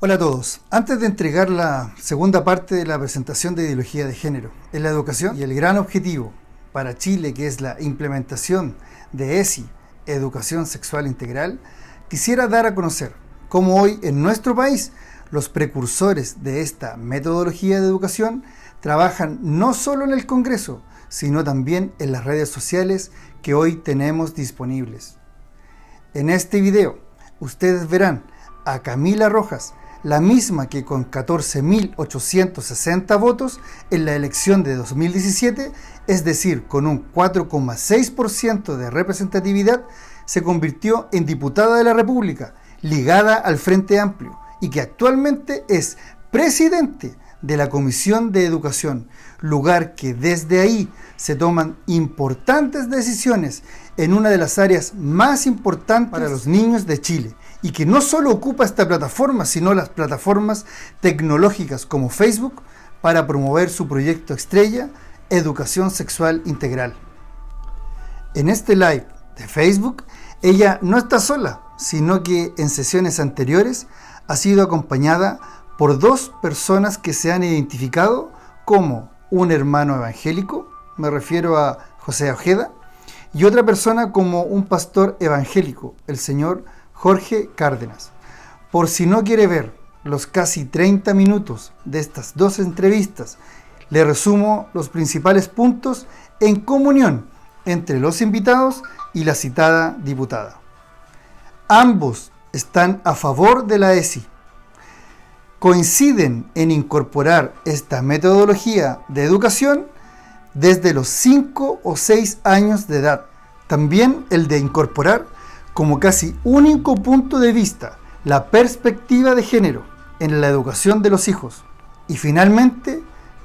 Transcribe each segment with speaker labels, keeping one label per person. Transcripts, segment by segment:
Speaker 1: Hola a todos. Antes de entregar la segunda parte de la presentación de ideología de género en la educación y el gran objetivo para Chile, que es la implementación de ESI, Educación Sexual Integral, quisiera dar a conocer cómo hoy en nuestro país los precursores de esta metodología de educación trabajan no solo en el Congreso, sino también en las redes sociales que hoy tenemos disponibles. En este video, ustedes verán a Camila Rojas, la misma que con 14.860 votos en la elección de 2017, es decir, con un 4,6% de representatividad, se convirtió en diputada de la República, ligada al Frente Amplio, y que actualmente es presidente de la Comisión de Educación, lugar que desde ahí se toman importantes decisiones en una de las áreas más importantes para los niños de Chile, y que no solo ocupa esta plataforma, sino las plataformas tecnológicas como Facebook para promover su proyecto estrella, Educación Sexual Integral. En este live de Facebook, ella no está sola, sino que en sesiones anteriores ha sido acompañada por dos personas que se han identificado como un hermano evangélico, me refiero a José Ojeda, y otra persona como un pastor evangélico, el señor Jorge Cárdenas. Por si no quiere ver los casi 30 minutos de estas dos entrevistas, le resumo los principales puntos en comunión entre los invitados y la citada diputada. Ambos están a favor de la ESI. Coinciden en incorporar esta metodología de educación desde los 5 o 6 años de edad. También el de incorporar como casi único punto de vista la perspectiva de género en la educación de los hijos. Y finalmente,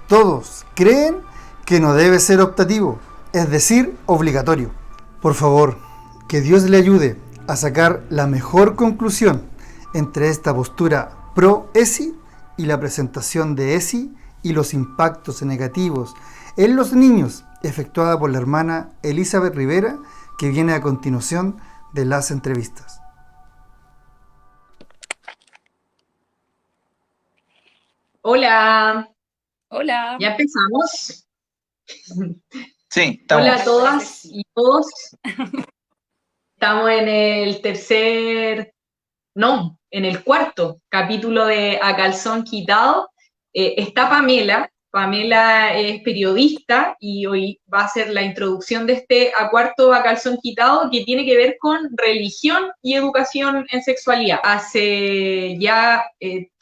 Speaker 1: todos creen que no debe ser optativo, es decir, obligatorio. Por favor, que Dios le ayude a sacar la mejor conclusión entre esta postura pro-ESI y la presentación de ESI y los impactos negativos en los niños efectuada por la hermana Elizabeth Rivera, que viene a continuación de las entrevistas.
Speaker 2: Hola,
Speaker 3: Hola.
Speaker 2: ya empezamos.
Speaker 4: Sí,
Speaker 2: Hola a
Speaker 4: estamos.
Speaker 2: todas y todos. Estamos en el en el cuarto capítulo de A Calzón Quitado. Está Pamela. Pamela es periodista y hoy va a hacer la introducción de este a cuarto A Calzón Quitado, que tiene que ver con religión y educación en sexualidad. Hace ya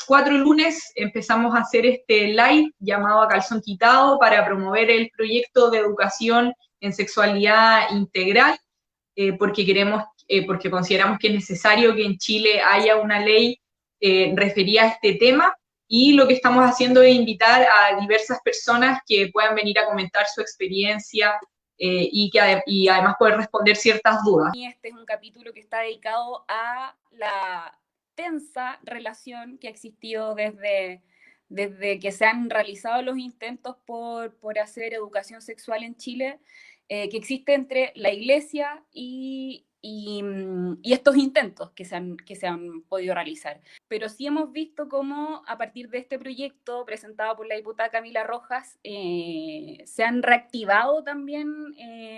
Speaker 2: 4 lunes empezamos a hacer este live llamado A Calzón Quitado para promover el proyecto de educación en sexualidad integral, porque consideramos que es necesario que en Chile haya una ley referida a este tema, y lo que estamos haciendo es invitar a diversas personas que puedan venir a comentar su experiencia y además poder responder ciertas dudas.
Speaker 3: Este es un capítulo que está dedicado a la tensa relación que ha existido desde que se han realizado los intentos por hacer educación sexual en Chile, que existe entre la Iglesia y estos intentos que se han podido realizar. Pero sí hemos visto cómo a partir de este proyecto presentado por la diputada Camila Rojas se han reactivado también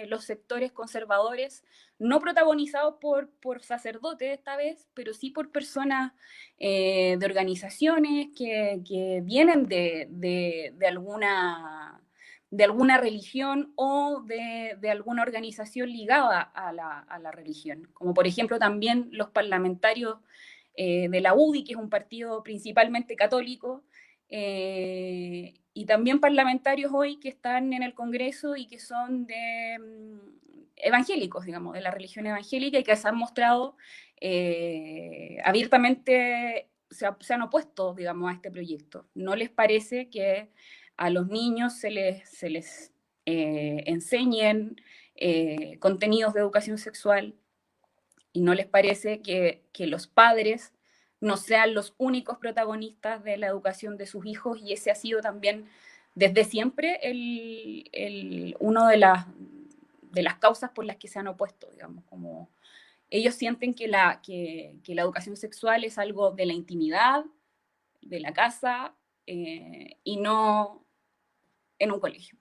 Speaker 3: los sectores conservadores, no protagonizados por sacerdotes esta vez, pero sí por personas de organizaciones que vienen de alguna religión o de alguna organización ligada a la religión, como por ejemplo también los parlamentarios de la UDI, que es un partido principalmente católico, y también parlamentarios hoy que están en el Congreso y que son evangélicos, digamos, de la religión evangélica, y que se han mostrado abiertamente, se han opuesto, digamos, a este proyecto. No les parece que a los niños se les enseñen contenidos de educación sexual, y no les parece que los padres no sean los únicos protagonistas de la educación de sus hijos, y ese ha sido también desde siempre uno de las causas por las que se han opuesto, digamos, como ellos sienten que la educación sexual es algo de la intimidad, de la casa y no en un colegio.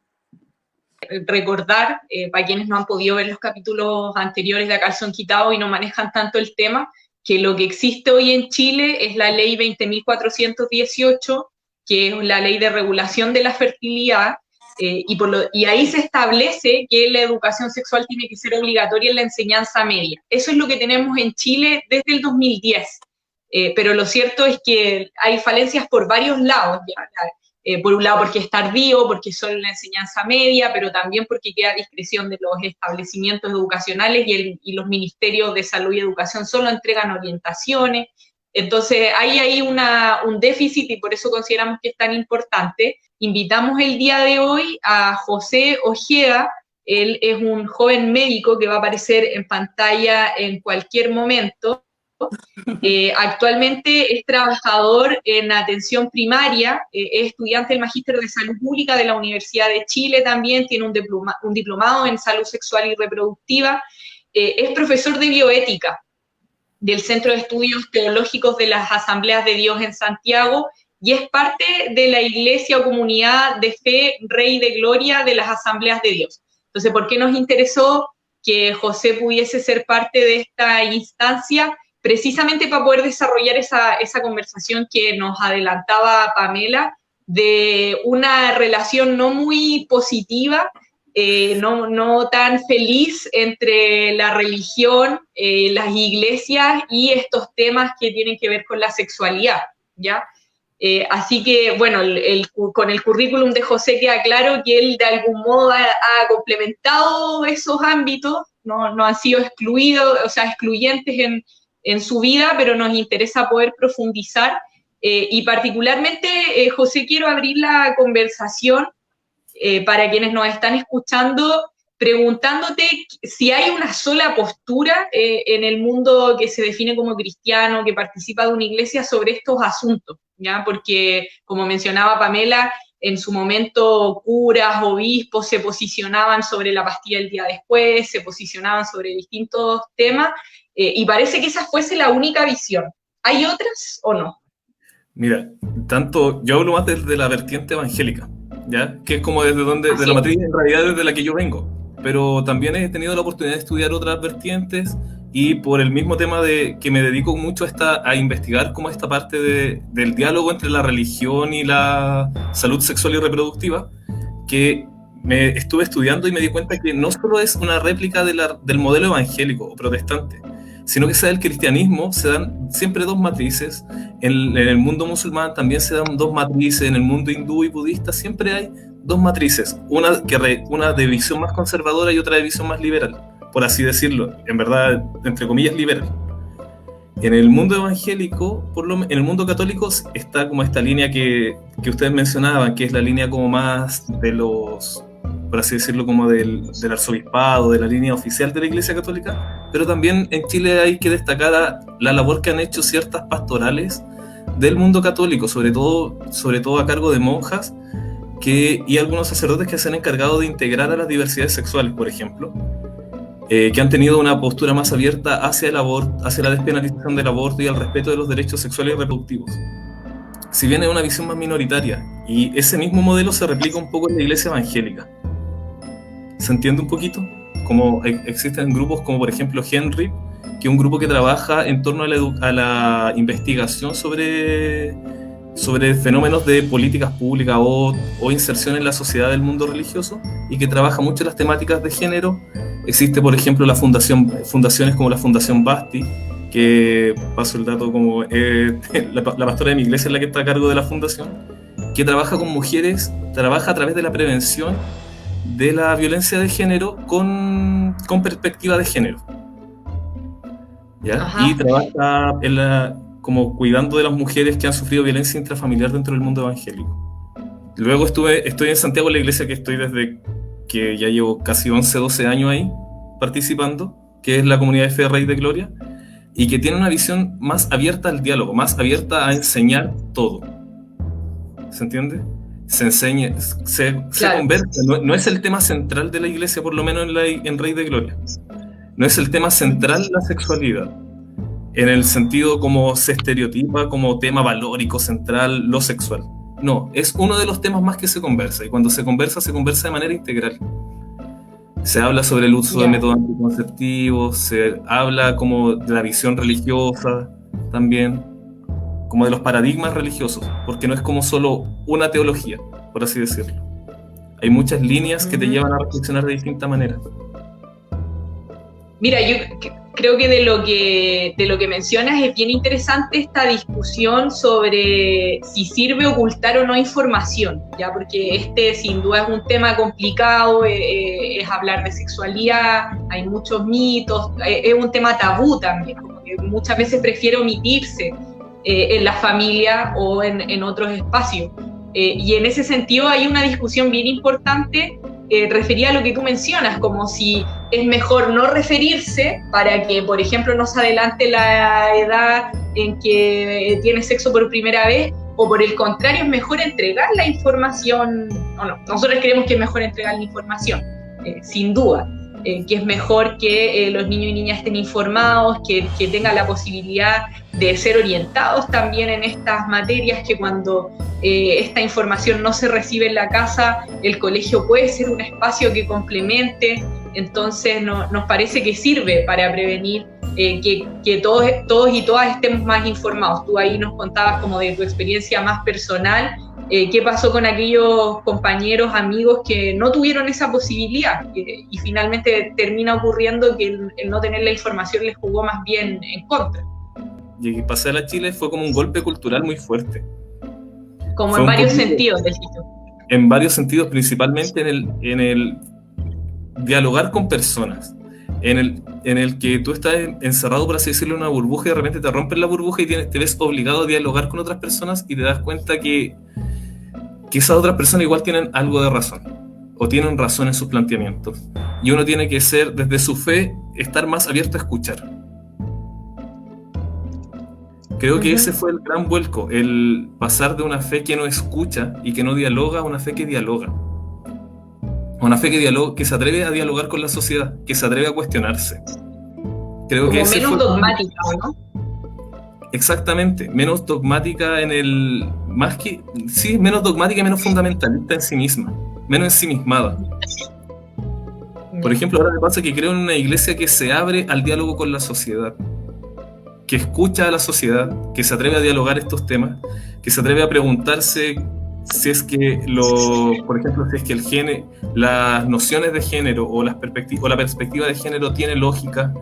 Speaker 2: Recordar, para quienes no han podido ver los capítulos anteriores de A Calzón Quitado y no manejan tanto el tema, que lo que existe hoy en Chile es la ley 20.418, que es la ley de regulación de la fertilidad, y ahí se establece que la educación sexual tiene que ser obligatoria en la enseñanza media. Eso es lo que tenemos en Chile desde el 2010, pero lo cierto es que hay falencias por varios lados, por un lado porque es tardío, porque es solo en la enseñanza media, pero también porque queda a discreción de los establecimientos educacionales y los ministerios de salud y educación solo entregan orientaciones. Entonces hay ahí un déficit y por eso consideramos que es tan importante. Invitamos el día de hoy a José Ojeda. Él es un joven médico que va a aparecer en pantalla en cualquier momento. Actualmente es trabajador en atención primaria, es estudiante del Magíster de Salud Pública de la Universidad de Chile también, tiene un diplomado en salud sexual y reproductiva, es profesor de bioética del Centro de Estudios Teológicos de las Asambleas de Dios en Santiago y es parte de la Iglesia o Comunidad de Fe Rey de Gloria de las Asambleas de Dios. Entonces, ¿por qué nos interesó que José pudiese ser parte de esta instancia? Precisamente para poder desarrollar esa conversación que nos adelantaba Pamela, de una relación no muy positiva, no tan feliz entre la religión, las iglesias y estos temas que tienen que ver con la sexualidad, ¿ya? Así que, bueno, con el currículum de José queda claro que él de algún modo ha complementado esos ámbitos, no han sido excluidos, o sea, excluyentes en su vida, pero nos interesa poder profundizar y particularmente, José, quiero abrir la conversación para quienes nos están escuchando, preguntándote si hay una sola postura en el mundo que se define como cristiano, que participa de una iglesia sobre estos asuntos, ¿ya? Porque, como mencionaba Pamela, en su momento curas, obispos se posicionaban sobre la pastilla el día después, se posicionaban sobre distintos temas, y parece que esa fuese la única visión. ¿Hay otras o no?
Speaker 5: Mira, yo hablo más desde la vertiente evangélica, ¿ya? Que es como desde donde, de la matriz en realidad desde la que yo vengo, pero también he tenido la oportunidad de estudiar otras vertientes y por el mismo tema de que me dedico mucho a investigar como esta parte del diálogo entre la religión y la salud sexual y reproductiva, que me estuve estudiando y me di cuenta que no solo es una réplica del modelo evangélico o protestante, sino que sea el cristianismo, se dan siempre dos matrices, en el mundo musulmán también se dan dos matrices, en el mundo hindú y budista siempre hay dos matrices, una de visión más conservadora y otra de visión más liberal, por así decirlo, en verdad, entre comillas, liberal. En el mundo evangélico, en el mundo católico, está como esta línea que ustedes mencionaban, que es la línea como más de los, por así decirlo, como del arzobispado, de la línea oficial de la Iglesia Católica, pero también en Chile hay que destacar la labor que han hecho ciertas pastorales del mundo católico, sobre todo a cargo de monjas y algunos sacerdotes que se han encargado de integrar a las diversidades sexuales, por ejemplo, que han tenido una postura más abierta hacia el aborto, hacia la despenalización del aborto y al respeto de los derechos sexuales y reproductivos. Si bien es una visión más minoritaria, y ese mismo modelo se replica un poco en la iglesia evangélica. ¿Se entiende un poquito? Como existen grupos como por ejemplo Henry, que es un grupo que trabaja en torno a la investigación sobre fenómenos de políticas públicas o inserción en la sociedad del mundo religioso y que trabaja mucho las temáticas de género. Existe, por ejemplo, fundaciones como la Fundación Basti, que paso el dato como la pastora de mi iglesia es la que está a cargo de la fundación, que trabaja con mujeres, trabaja a través de la prevención de la violencia de género con perspectiva de género, ¿ya? Y trabaja como cuidando de las mujeres que han sufrido violencia intrafamiliar dentro del mundo evangélico. Luego estoy en Santiago, en la iglesia que estoy desde que ya llevo casi 11, 12 años ahí participando, que es la Comunidad de Fe Rey de Gloria, y que tiene una visión más abierta al diálogo, más abierta a enseñar todo. ¿Se entiende? Se enseña, se conversa. No es el tema central de la iglesia, por lo menos en Rey de Gloria. No es el tema central la sexualidad. en el sentido como se estereotipa como tema valórico central lo sexual. No, es uno de los temas más que se conversa, y cuando se conversa de manera integral. Se habla sobre el uso de métodos anticonceptivos, se habla como de la visión religiosa también, como de los paradigmas religiosos, porque no es como solo una teología, por así decirlo. Hay muchas líneas que te llevan a reflexionar de distinta manera.
Speaker 2: Mira, yo creo que de lo que mencionas es bien interesante esta discusión sobre si sirve ocultar o no información, ¿ya? Porque este sin duda es un tema complicado, es hablar de sexualidad, hay muchos mitos, es un tema tabú también, como que muchas veces prefiere omitirse en la familia o en otros espacios. Y en ese sentido hay una discusión bien importante referida a lo que tú mencionas, como si es mejor no referirse para que, por ejemplo, no se adelante la edad en que tienes sexo por primera vez, o por el contrario, es mejor entregar la información, o no, nosotros creemos que es mejor entregar la información, sin duda, que es mejor que los niños y niñas estén informados, que tengan la posibilidad de ser orientados también en estas materias, que cuando esta información no se recibe en la casa, el colegio puede ser un espacio que complemente. Entonces nos parece que sirve para prevenir que todos y todas estemos más informados. Tú ahí nos contabas como de tu experiencia más personal, qué pasó con aquellos compañeros, amigos que no tuvieron esa posibilidad y finalmente termina ocurriendo que el no tener la información les jugó más bien en contra.
Speaker 5: Y pasar a Chile fue como un golpe cultural muy fuerte.
Speaker 2: Como fue en varios sentidos, decís tú.
Speaker 5: En varios sentidos, principalmente en el dialogar con personas, en el que tú estás encerrado, por así decirlo, en una burbuja, y de repente te rompen la burbuja y te ves obligado a dialogar con otras personas, y te das cuenta que esas otras personas igual tienen algo de razón, o tienen razón en sus planteamientos, y uno tiene que ser, desde su fe, estar más abierto a escuchar. Creo que ese fue el gran vuelco, el pasar de una fe que no escucha y que no dialoga a una fe que dialoga. Una fe que se atreve a dialogar con la sociedad, que se atreve a cuestionarse. Creo como que ese
Speaker 2: menos dogmática, ¿no?
Speaker 5: Exactamente, menos dogmática menos dogmática y menos fundamentalista en sí misma, menos ensimismada. Por ejemplo, ahora me pasa que creo en una iglesia que se abre al diálogo con la sociedad, que escucha a la sociedad, que se atreve a dialogar estos temas, que se atreve a preguntarse si es que por ejemplo, si es que las nociones de género o la perspectiva de género tiene lógica,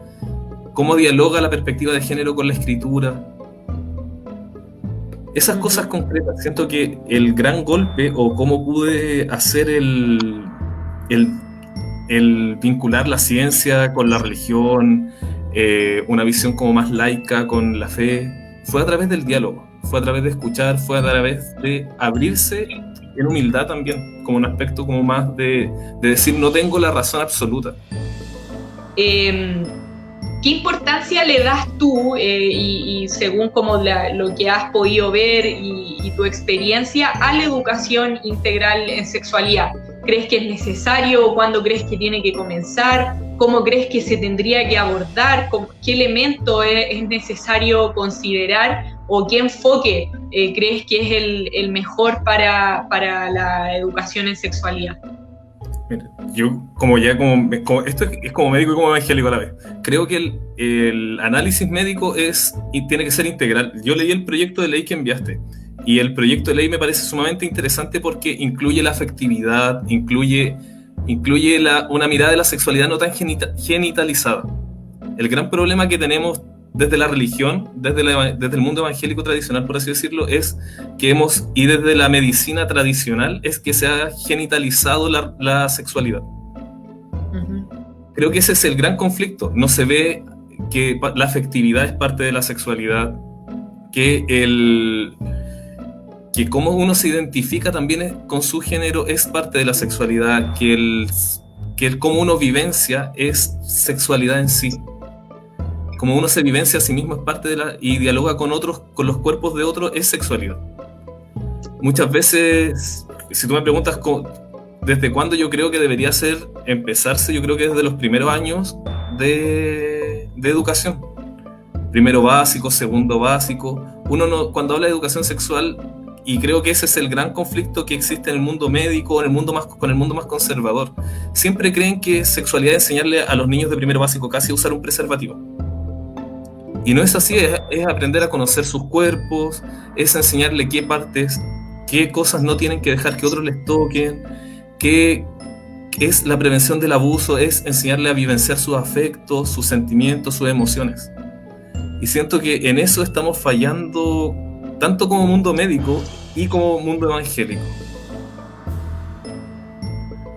Speaker 5: cómo dialoga la perspectiva de género con la escritura. Esas cosas concretas, siento que el gran golpe, o cómo pude hacer el vincular la ciencia con la religión, una visión como más laica con la fe, fue a través del diálogo. Fue a través de escuchar, fue a través de abrirse en humildad también, como un aspecto como más de decir no tengo la razón absoluta.
Speaker 2: ¿Qué importancia le das tú, y según como lo que has podido ver y tu experiencia, a la educación integral en sexualidad? ¿Crees que es necesario? ¿Cuándo crees que tiene que comenzar? ¿Cómo crees que se tendría que abordar? ¿Qué elemento es necesario considerar? ¿O qué enfoque crees que es el mejor para la educación en sexualidad?
Speaker 5: Mira, yo esto es como médico y como evangélico a la vez. Creo que el análisis médico tiene que ser integral. Yo leí el proyecto de ley que enviaste, y el proyecto de ley me parece sumamente interesante porque incluye la afectividad, incluye una mirada de la sexualidad no tan genitalizada. El gran problema que tenemos desde la religión, desde el mundo evangélico tradicional, por así decirlo, es que y desde la medicina tradicional, es que se ha genitalizado la sexualidad. Creo que ese es el gran conflicto. No se ve que la afectividad es parte de la sexualidad, que cómo uno se identifica también con su género es parte de la sexualidad, que cómo uno vivencia es sexualidad en sí. Como uno se vivencia a sí mismo es parte y dialoga con otros, con los cuerpos de otros, es sexualidad. Muchas veces, si tú me preguntas desde cuándo yo creo que debería empezarse, yo creo que desde los primeros años de educación. primero básico, segundo básico. Uno no, cuando habla de educación sexual, y creo que ese es el gran conflicto que existe en el mundo médico, en el mundo con el mundo más conservador, siempre creen que sexualidad es enseñarle a los niños de primero básico casi a usar un preservativo. Y no es así, es aprender a conocer sus cuerpos, es enseñarle qué partes, qué cosas no tienen que dejar que otros les toquen, qué es la prevención del abuso, es enseñarle a vivenciar sus afectos, sus sentimientos, sus emociones. Y siento que en eso estamos fallando tanto como mundo médico y como mundo evangélico.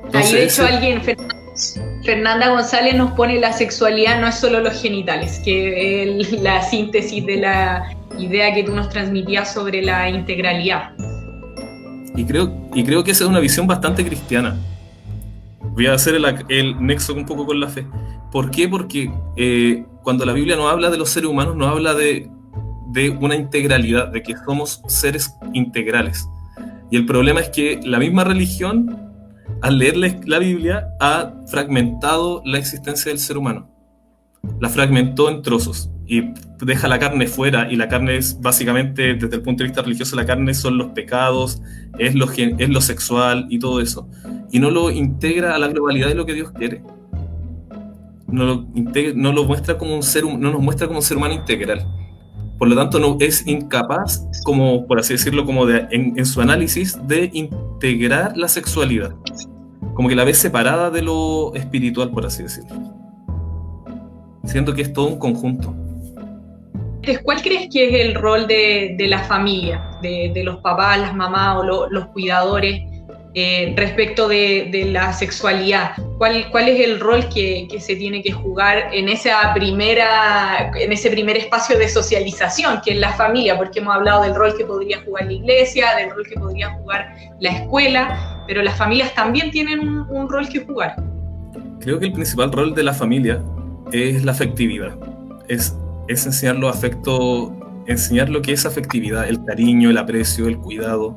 Speaker 2: Entonces, ahí de hecho Fernanda González nos pone: la sexualidad no es solo los genitales, que es la síntesis de la idea que tú nos transmitías sobre la integralidad.
Speaker 5: Y creo que esa es una visión bastante cristiana. Voy a hacer el nexo un poco con la fe. ¿Por qué? Porque cuando la Biblia nos habla de los seres humanos, nos habla de una integralidad, de que somos seres integrales. Y el problema es que la misma religión, al leer la Biblia, ha fragmentado la existencia del ser humano. La fragmentó en trozos y deja la carne fuera, y la carne es básicamente, desde el punto de vista religioso, la carne son los pecados, es lo sexual y todo eso. Y no lo integra a la globalidad de lo que Dios quiere. No nos muestra como un ser humano integral. Por lo tanto, no es incapaz, como por así decirlo, como en su análisis, de integrar la sexualidad. Como que la ve separada de lo espiritual, por así decirlo. Siento que es todo un conjunto.
Speaker 2: ¿Cuál crees que es el rol de la familia, de los papás, las mamás o los cuidadores respecto de la sexualidad? ¿Cuál es el rol que se tiene que jugar en ese primer espacio de socialización, que es la familia? Porque hemos hablado del rol que podría jugar la iglesia, del rol que podría jugar la escuela, pero las familias también tienen un rol que jugar.
Speaker 5: Creo que el principal rol de la familia es la afectividad. Es enseñar los afectos, enseñar lo que es afectividad, el cariño, el aprecio, el cuidado.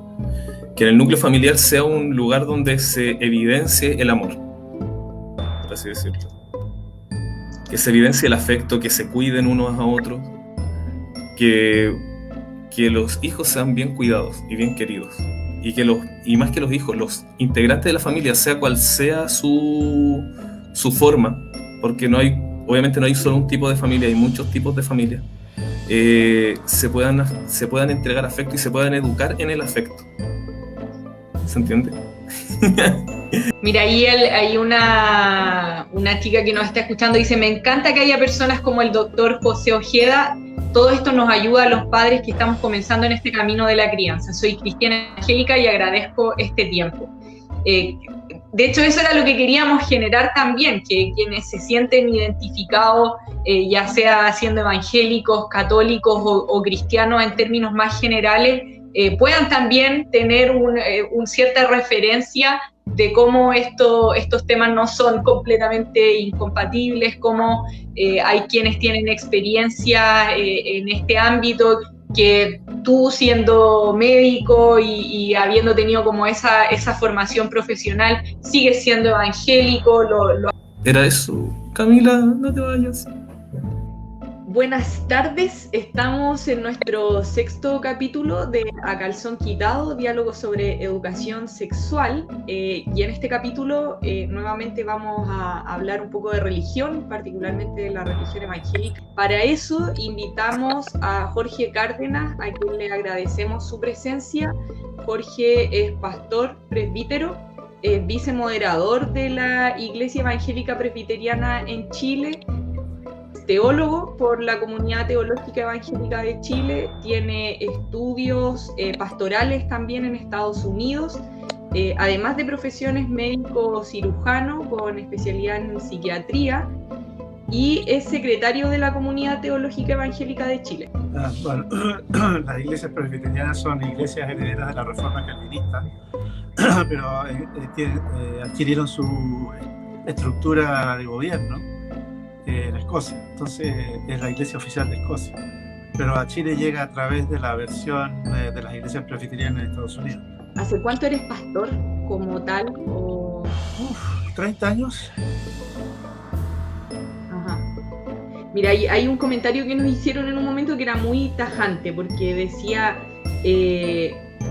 Speaker 5: Que en el núcleo familiar sea un lugar donde se evidencie el amor, por así decirlo. Que se evidencie el afecto, que se cuiden unos a otros, que los hijos sean bien cuidados y bien queridos. Y más que los hijos, los integrantes de la familia, sea cual sea su forma, porque obviamente no hay solo un tipo de familia, hay muchos tipos de familia, se puedan entregar afecto y se puedan educar en el afecto. ¿Se entiende?
Speaker 2: Mira, ahí hay una chica que nos está escuchando, dice: me encanta que haya personas como el doctor José Ojeda. Todo esto nos ayuda a los padres que estamos comenzando en este camino de la crianza. Soy cristiana evangélica y agradezco este tiempo. De hecho, eso era lo que queríamos generar también, que quienes se sienten identificados, ya sea siendo evangélicos, católicos o cristianos en términos más generales, puedan también tener una cierta referencia de cómo estos temas no son completamente incompatibles, cómo hay quienes tienen experiencia en este ámbito, que tú, siendo médico y habiendo tenido como esa formación profesional, sigues siendo evangélico.
Speaker 5: Era eso. Camila, no te vayas.
Speaker 2: Buenas tardes, estamos en nuestro 6º capítulo de A Calzón Quitado, diálogo sobre educación sexual, y en este capítulo nuevamente vamos a hablar un poco de religión, particularmente de la religión evangélica. Para eso invitamos a Jorge Cárdenas, a quien le agradecemos su presencia. Jorge es pastor presbítero, vicemoderador de la Iglesia Evangélica Presbiteriana en Chile, teólogo por la Comunidad Teológica Evangélica de Chile, tiene estudios pastorales también en Estados Unidos, además de profesiones médico-cirujano con especialidad en psiquiatría, y es secretario de la Comunidad Teológica Evangélica de Chile.
Speaker 6: Bueno, las iglesias presbiterianas son iglesias herederas de la Reforma Calvinista, pero adquirieron su estructura de gobierno en Escocia, entonces es la iglesia oficial de Escocia, pero a Chile llega a través de la versión de las iglesias presbiterianas en Estados Unidos.
Speaker 2: ¿Hace cuánto eres pastor como tal?
Speaker 6: 30 años.
Speaker 2: Ajá. Mira, hay un comentario que nos hicieron en un momento que era muy tajante, porque decía,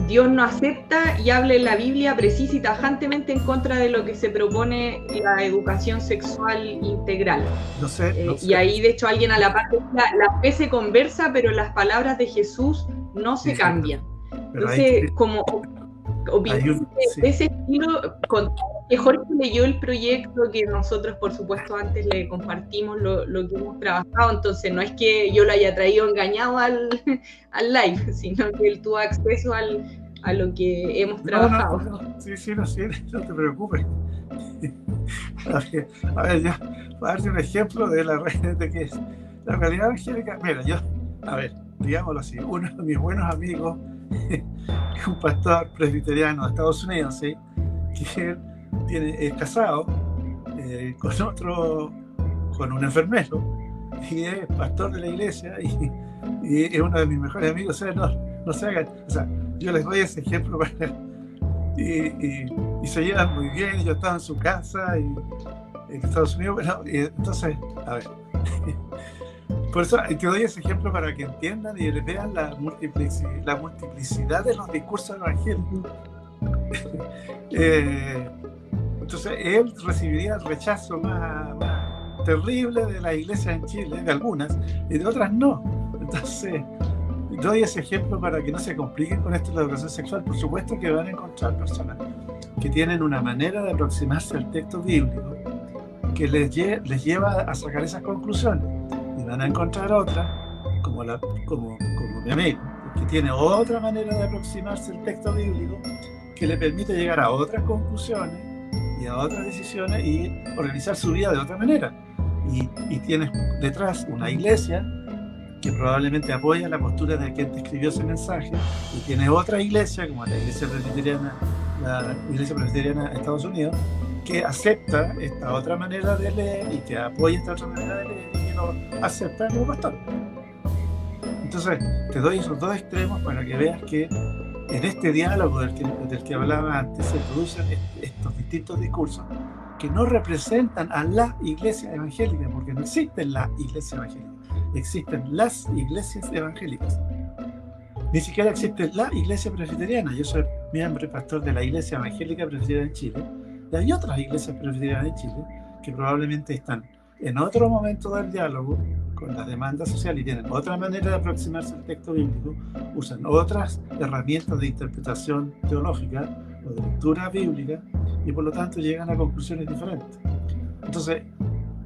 Speaker 2: Dios no acepta y habla en la Biblia precisa y tajantemente en contra de lo que se propone la educación sexual integral.
Speaker 6: No sé.
Speaker 2: Y ahí, de hecho, alguien a la parte decía, la fe se conversa, pero las palabras de Jesús no se cambian. Entonces, como opinión de ese estilo, que Jorge leyó el proyecto, que nosotros, por supuesto, antes le compartimos lo que hemos trabajado, entonces no es que yo lo haya traído engañado al live, sino que él tuvo acceso a lo que hemos trabajado.
Speaker 6: Sí, no te preocupes. A ver, ya, para darte un ejemplo de la red de que es la realidad evangélica. Mira, digámoslo así, uno de mis buenos amigos es un pastor presbiteriano de Estados Unidos, ¿sí? Que es casado con un enfermero, y es pastor de la iglesia, y es uno de mis mejores amigos. O sea, no se hagan, o sea, yo les doy ese ejemplo y se llevan muy bien. Yo estaba en su casa en Estados Unidos, bueno, y entonces, a ver, por eso te doy ese ejemplo para que entiendan y vean la multiplicidad de los discursos evangélicos. Entonces él recibiría el rechazo más terrible de la iglesia en Chile, de algunas, y de otras no. Entonces doy ese ejemplo para que no se compliquen con esto de la educación sexual. Por supuesto que van a encontrar personas que tienen una manera de aproximarse al texto bíblico que les lleva a sacar esas conclusiones, y van a encontrar otras como mi amigo, que tiene otra manera de aproximarse al texto bíblico que le permite llegar a otras conclusiones y a otras decisiones y organizar su vida de otra manera. Y tienes detrás una iglesia que probablemente apoya la postura de quien te escribió ese mensaje, y tienes otra iglesia, como la iglesia presbiteriana de Estados Unidos, que acepta esta otra manera de leer y que apoya esta otra manera de leer y que lo acepta como pastor. Entonces, te doy esos dos extremos para que veas que en este diálogo del que hablaba antes se producen estos distintos discursos que no representan a la iglesia evangélica, porque no existen la iglesia evangélica, existen las iglesias evangélicas. Ni siquiera existe la iglesia presbiteriana. Yo soy miembro y pastor de la iglesia evangélica presbiteriana en Chile, y hay otras iglesias presbiterianas en Chile que probablemente están en otro momento del diálogo con la demanda social y tienen otra manera de aproximarse al texto bíblico, usan otras herramientas de interpretación teológica o de lectura bíblica, y por lo tanto llegan a conclusiones diferentes. Entonces,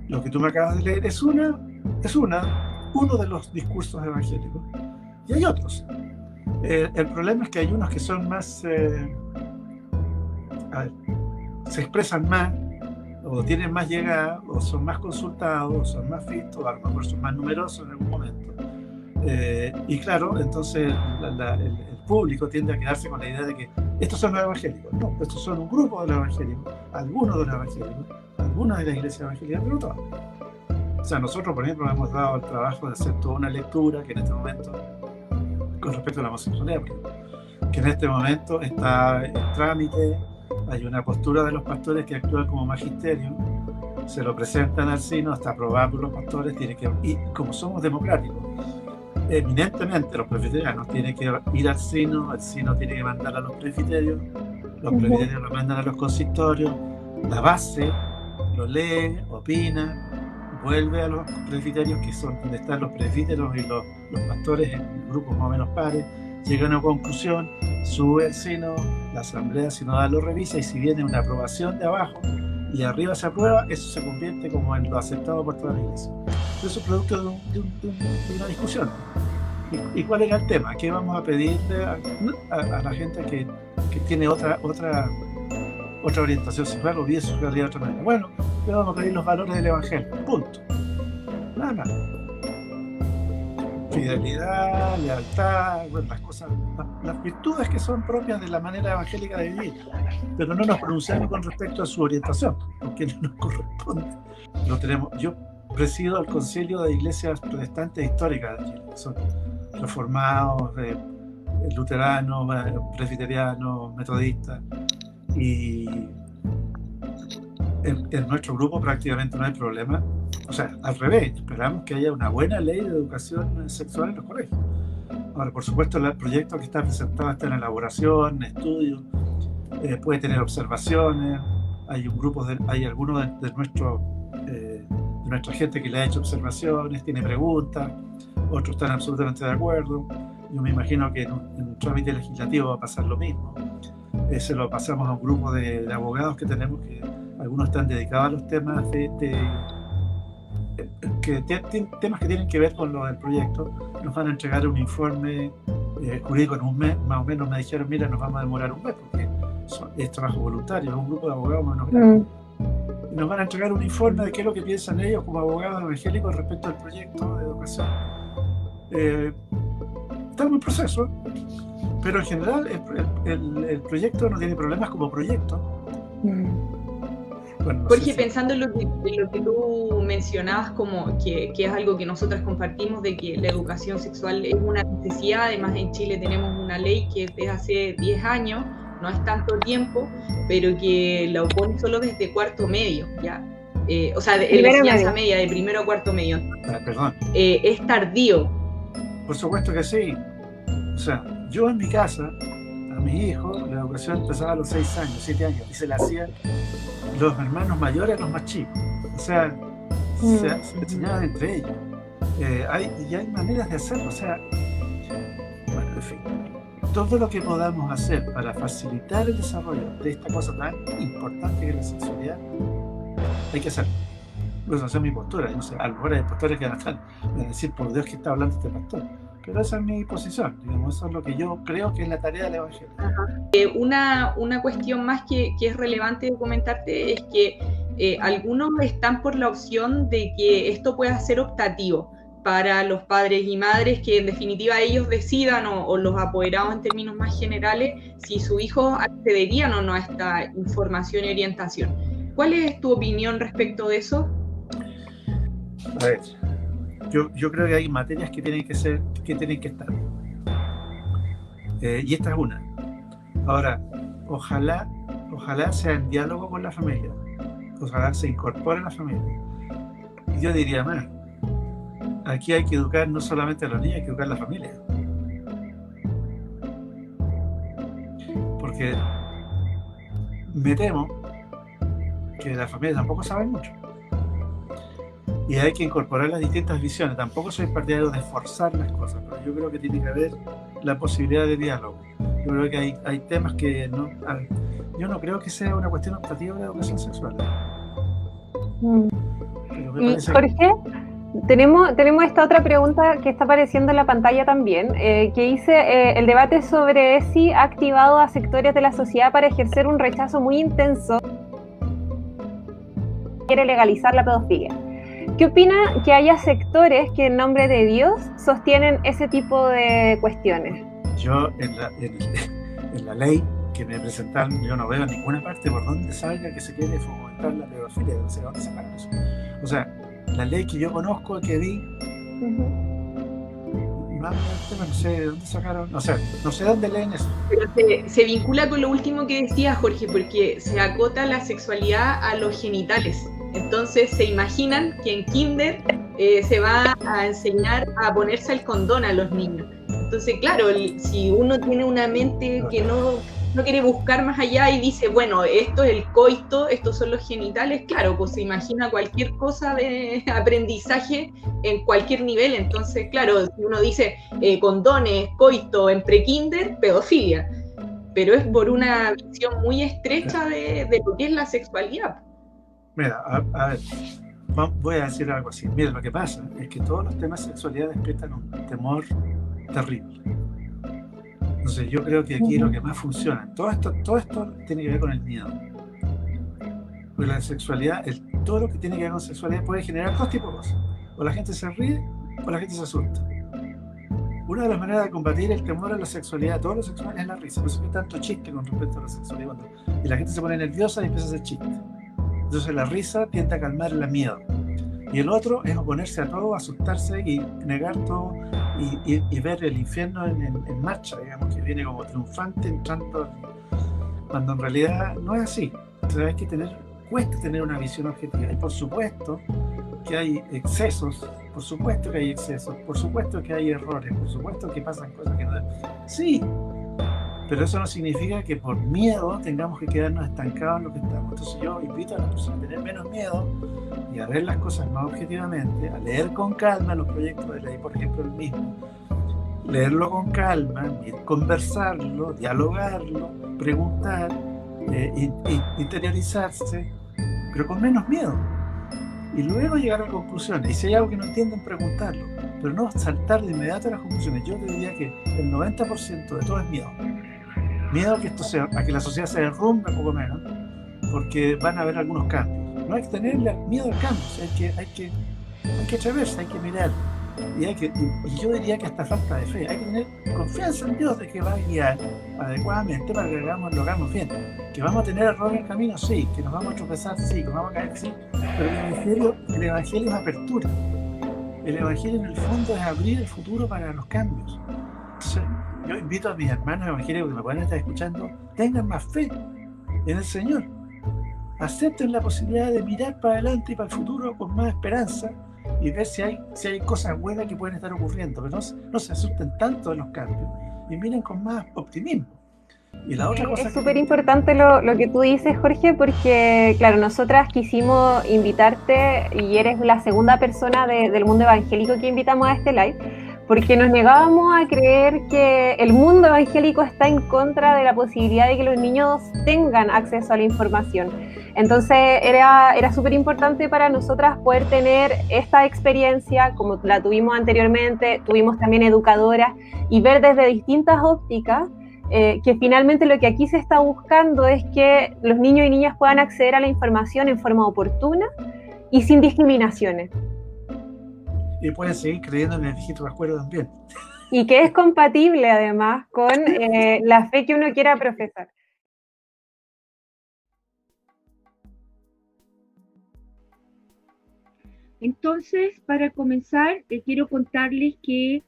Speaker 6: lo que tú me acabas de leer es uno de los discursos evangélicos, y hay otros. El problema es que hay unos que son más, se expresan más, o tienen más llegada, o son más consultados, o son más vistos, o a lo mejor son más numerosos en algún momento. Y claro, entonces el público tiende a quedarse con la idea de que estos son los evangélicos. No, estos son un grupo de los evangélicos, algunos de los evangélicos, algunas de las iglesias evangélicas, pero todas. O sea, nosotros, por ejemplo, hemos dado el trabajo de hacer toda una lectura que en este momento, con respecto a la homosexualidad, que en este momento está en trámite. Hay una postura de los pastores que actúan como magisterio, se lo presentan al Sino, está aprobado por los pastores, y como somos democráticos, eminentemente los presbiterianos tienen que ir al Sino, el Sino tiene que mandar a los presbiterios lo mandan a los consistorios, la base lo lee, opina, vuelve a los presbiterios, que son donde están los presbíteros y los pastores en grupos más o menos pares, llega a una conclusión, sube el Sino, la asamblea sinodal lo revisa, y si viene una aprobación de abajo y arriba se aprueba, eso se convierte como en lo aceptado por toda la iglesia. Eso es producto de una discusión. ¿Y cuál era el tema? ¿Qué vamos a pedirle a la gente que tiene otra orientación sexual o vive su realidad de otra manera? Bueno, le vamos a pedir los valores del evangelio, punto. Nada más. Fidelidad, lealtad, bueno, las virtudes que son propias de la manera evangélica de vivir, pero no nos pronunciamos con respecto a su orientación, porque no nos corresponde. Yo presido el Concilio de Iglesias Protestantes Históricas de Chile, que son reformados, luteranos, presbiterianos, metodistas, y en nuestro grupo prácticamente no hay problema o sea, al revés, esperamos que haya una buena ley de educación sexual en los colegios. Ahora, por supuesto, el proyecto que está presentado está en elaboración, en estudio, puede tener observaciones, hay algunos de nuestra gente que le ha hecho observaciones, tiene preguntas, otros están absolutamente de acuerdo. Yo me imagino que en un trámite legislativo va a pasar lo mismo. Se lo pasamos a un grupo de abogados que tenemos, que algunos están dedicados a los temas temas que tienen que ver con lo del proyecto. Nos van a entregar un informe jurídico en un mes, más o menos me dijeron, mira, nos vamos a demorar un mes porque es trabajo voluntario, es un grupo de abogados más o menos. Y nos van a entregar un informe de qué es lo que piensan ellos como abogados evangélicos respecto al proyecto de educación. Estamos en proceso, pero en general el proyecto no tiene problemas como proyecto. Bueno, no
Speaker 2: Jorge, pensando en lo que tú mencionabas, como que es algo que nosotras compartimos, de que la educación sexual es una necesidad. Además, en Chile tenemos una ley que desde hace 10 años, no es tanto tiempo, pero que la opone solo desde cuarto medio, ¿ya? O sea, en la enseñanza media, de primero a cuarto medio.
Speaker 6: Perdón.
Speaker 2: Es tardío.
Speaker 6: Por supuesto que sí. O sea, yo en mi casa, a mi hijo, la educación empezaba a los 6 años, 7 años, y se la hacían los hermanos mayores a los más chicos. O sea, se enseñaban entre ellos. Hay maneras de hacerlo. O sea, bueno, en fin. Todo lo que podamos hacer para facilitar el desarrollo de esta cosa tan importante que es la sexualidad, hay que hacerlo. Pues esa es mi postura. Yo sé, a lo mejor hay pastores que van a decir, por Dios, que está hablando este pastor. Pero esa es mi posición, digamos, eso es lo que yo creo que es la tarea del Evangelio.
Speaker 2: Una cuestión más que es relevante de comentarte es que algunos están por la opción de que esto pueda ser optativo para los padres y madres, que en definitiva ellos decidan, o los apoderados en términos más generales, si sus hijos accederían o no a esta información y orientación. ¿Cuál es tu opinión respecto de eso?
Speaker 6: A ver, yo creo que hay materias que tienen que estar. Y esta es una. Ahora, ojalá sea en diálogo con la familia. Ojalá se incorpore a la familia. Y yo diría más, aquí hay que educar no solamente a los niños, hay que educar a la familia. Porque me temo que la familia tampoco sabe mucho. Y hay que incorporar las distintas visiones. Tampoco soy partidario de forzar las cosas, pero yo creo que tiene que haber la posibilidad de diálogo. Yo creo que hay temas que no... Yo no creo que sea una cuestión optativa de la educación sexual.
Speaker 7: Jorge, tenemos esta otra pregunta que está apareciendo en la pantalla también, que dice, el debate sobre ESI ha activado a sectores de la sociedad para ejercer un rechazo muy intenso. Quiere legalizar la pedofilia. ¿Qué opina que haya sectores que en nombre de Dios sostienen ese tipo de cuestiones?
Speaker 6: Yo en la ley que me presentaron, yo no veo en ninguna parte por dónde salga que se quiere fomentar la pedofilia, no sé dónde sacaron eso. O sea, la ley que yo conozco, que vi, no sé de dónde sacaron, o sea, no sé dónde leen eso.
Speaker 2: Pero se vincula con lo último que decía Jorge, porque se acota la sexualidad a los genitales. Entonces se imaginan que en kinder se va a enseñar a ponerse el condón a los niños. Entonces, claro, si uno tiene una mente que no quiere buscar más allá y dice, bueno, esto es el coito, estos son los genitales, claro, pues se imagina cualquier cosa de aprendizaje en cualquier nivel. Entonces, claro, si uno dice condones, coito, en prekinder, pedofilia. Pero es por una visión muy estrecha de lo que es la sexualidad.
Speaker 6: Mira, a ver, voy a decir algo así. Mira, lo que pasa es que todos los temas de sexualidad despiertan un temor terrible. Entonces yo creo que aquí lo que más funciona, todo esto tiene que ver con el miedo. Porque la sexualidad, todo lo que tiene que ver con sexualidad puede generar dos tipos de cosas. O la gente se ríe o la gente se asusta. Una de las maneras de combatir el temor a la sexualidad, todo lo sexual, es la risa. Por eso hay tanto chiste con respecto a la sexualidad. Y la gente se pone nerviosa y empieza a hacer chistes. Entonces la risa tiende a calmar el miedo. Y el otro es oponerse a todo, asustarse y negar todo y ver el infierno en marcha, digamos, que viene como triunfante entrando, cuando en realidad no es así. Entonces cuesta tener una visión objetiva. Y por supuesto, que hay excesos, por supuesto que hay excesos, por supuesto que hay errores, por supuesto que pasan cosas que no... Sí, pero eso no significa que por miedo tengamos que quedarnos estancados en lo que estamos. Entonces yo invito a las personas a tener menos miedo y a ver las cosas más objetivamente, a leer con calma los proyectos de ley, por ejemplo, el mismo. Leerlo con calma, conversarlo, dialogarlo, preguntar, interiorizarse, pero con menos miedo. Y luego llegar a conclusiones. Y si hay algo que no entienden, preguntarlo. Pero no saltar de inmediato a las conclusiones. Yo te diría que el 90% de todo es miedo. Miedo a que, a que la sociedad se derrumbe un poco menos, porque van a haber algunos cambios. No hay que tener miedo al cambio, hay que atreverse, hay que mirar. Y yo diría que hasta falta de fe. Hay que tener confianza en Dios de que va a guiar adecuadamente para que lo hagamos bien. Que vamos a tener errores en el camino, sí. Que nos vamos a tropezar, sí. Que nos vamos a caer, sí. Pero el evangelio es apertura. El evangelio en el fondo es abrir el futuro para los cambios. Entonces, yo invito a mis hermanos evangélicos que me puedan estar escuchando, tengan más fe en el Señor. Acepten la posibilidad de mirar para adelante y para el futuro con más esperanza y ver si hay cosas buenas que pueden estar ocurriendo, pero no se asusten tanto de los cambios y miren con más optimismo. Y la otra cosa
Speaker 7: es súper importante lo que tú dices, Jorge, porque claro, nosotras quisimos invitarte y eres la segunda persona del mundo evangélico que invitamos a este live, porque nos negábamos a creer que el mundo evangélico está en contra de la posibilidad de que los niños tengan acceso a la información. Entonces era súper importante para nosotras poder tener esta experiencia, como la tuvimos anteriormente, tuvimos también educadoras, y ver desde distintas ópticas que finalmente lo que aquí se está buscando es que los niños y niñas puedan acceder a la información en forma oportuna y sin discriminaciones.
Speaker 6: Y pueden seguir creyendo en el hijito pascuero también.
Speaker 7: Y que es compatible además con la fe que uno quiera profesar.
Speaker 8: Entonces, para comenzar, quiero contarles que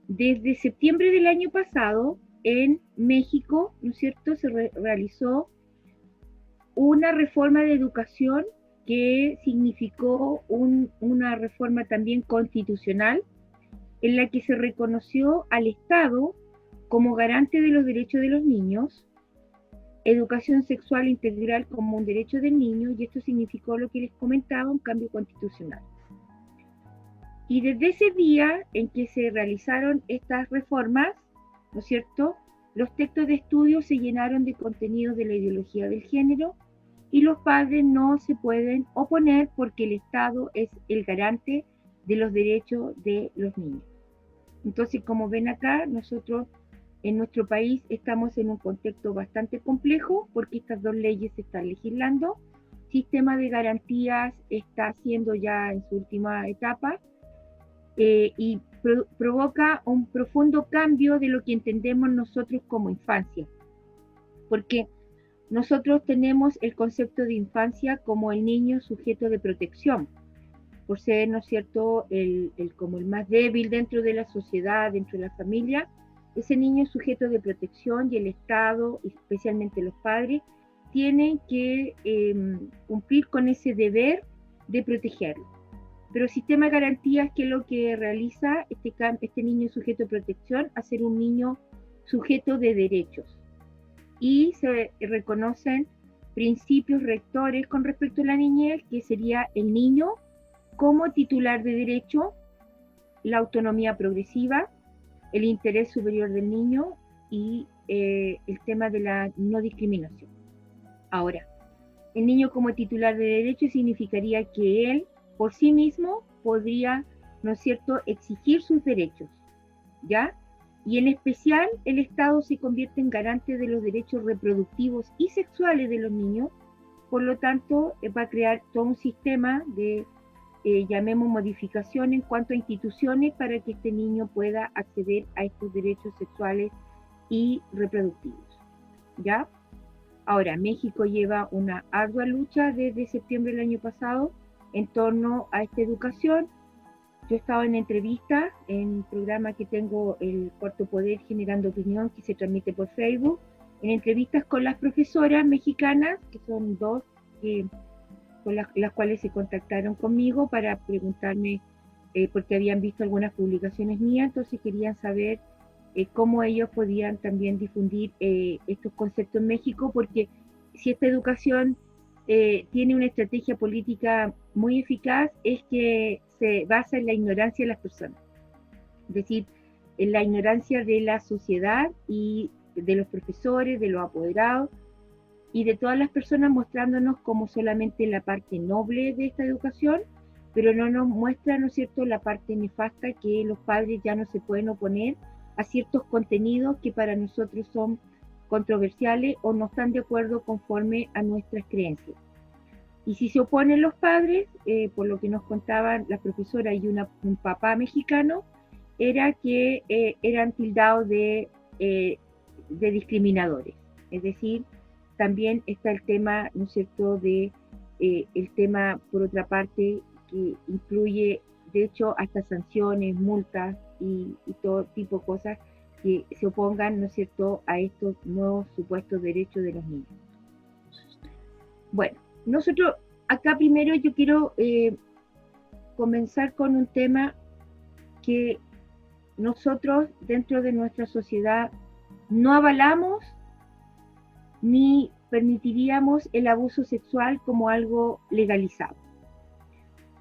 Speaker 8: desde septiembre del año pasado, en México, ¿no es cierto?, se realizó una reforma de educación que significó una reforma también constitucional, en la que se reconoció al Estado como garante de los derechos de los niños, educación sexual integral como un derecho del niño, y esto significó lo que les comentaba, un cambio constitucional. Y desde ese día en que se realizaron estas reformas, ¿no es cierto?, los textos de estudio se llenaron de contenidos de la ideología del género, y los padres no se pueden oponer porque el Estado es el garante de los derechos de los niños. Entonces, como ven acá, nosotros en nuestro país estamos en un contexto bastante complejo porque estas dos leyes se están legislando. Sistema de garantías está siendo ya en su última etapa y provoca un profundo cambio de lo que entendemos nosotros como infancia. Porque nosotros tenemos el concepto de infancia como el niño sujeto de protección, por ser, ¿no es cierto?, como el más débil dentro de la sociedad, dentro de la familia. Ese niño sujeto de protección, y el Estado, especialmente los padres, tienen que cumplir con ese deber de protegerlo. Pero el sistema de garantías, ¿qué es lo que realiza este niño sujeto de protección? A ser un niño sujeto de derechos. Y se reconocen principios rectores con respecto a la niñez, que sería el niño como titular de derecho, la autonomía progresiva, el interés superior del niño y el tema de la no discriminación. Ahora, el niño como titular de derecho significaría que él por sí mismo podría, ¿no es cierto?, exigir sus derechos, ¿ya? Y en especial el Estado se convierte en garante de los derechos reproductivos y sexuales de los niños, por lo tanto va a crear todo un sistema de, llamemos modificación en cuanto a instituciones para que este niño pueda acceder a estos derechos sexuales y reproductivos, ¿ya? Ahora, México lleva una ardua lucha desde septiembre del año pasado en torno a esta educación. Yo he estado en entrevistas en el programa que tengo, el Cuarto Poder Generando Opinión, que se transmite por Facebook, en entrevistas con las profesoras mexicanas, que son dos que con las cuales se contactaron conmigo para preguntarme, porque habían visto algunas publicaciones mías, entonces querían saber cómo ellos podían también difundir estos conceptos en México, porque si esta educación tiene una estrategia política muy eficaz, es que se basa en la ignorancia de las personas, es decir, en la ignorancia de la sociedad y de los profesores, de los apoderados y de todas las personas, mostrándonos como solamente la parte noble de esta educación, pero no nos muestra, ¿no es cierto?, la parte nefasta, que los padres ya no se pueden oponer a ciertos contenidos que para nosotros son controversiales o no están de acuerdo conforme a nuestras creencias. Y si se oponen los padres, por lo que nos contaban la profesora y un papá mexicano, era que eran tildados de discriminadores. Es decir, también está el tema, ¿no es cierto?, de el tema, por otra parte, que incluye, de hecho, hasta sanciones, multas y todo tipo de cosas que se opongan, ¿no es cierto?, a estos nuevos supuestos derechos de los niños. Bueno, nosotros acá primero yo quiero comenzar con un tema que nosotros dentro de nuestra sociedad no avalamos ni permitiríamos el abuso sexual como algo legalizado.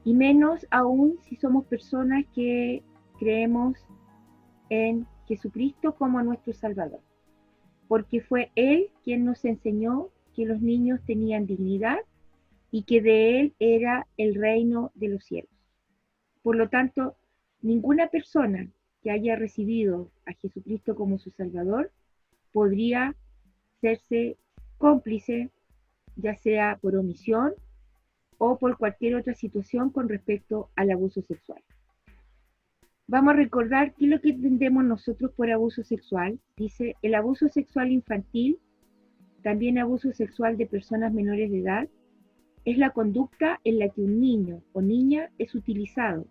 Speaker 8: Y menos aún si somos personas que creemos en Jesucristo como nuestro Salvador. Porque fue Él quien nos enseñó que los niños tenían dignidad y que de Él era el reino de los cielos. Por lo tanto, ninguna persona que haya recibido a Jesucristo como su Salvador podría hacerse cómplice, ya sea por omisión o por cualquier otra situación con respecto al abuso sexual. Vamos a recordar qué es lo que entendemos nosotros por abuso sexual. Dice, el abuso sexual infantil, también abuso sexual de personas menores de edad, es la conducta en la que un niño o niña es utilizado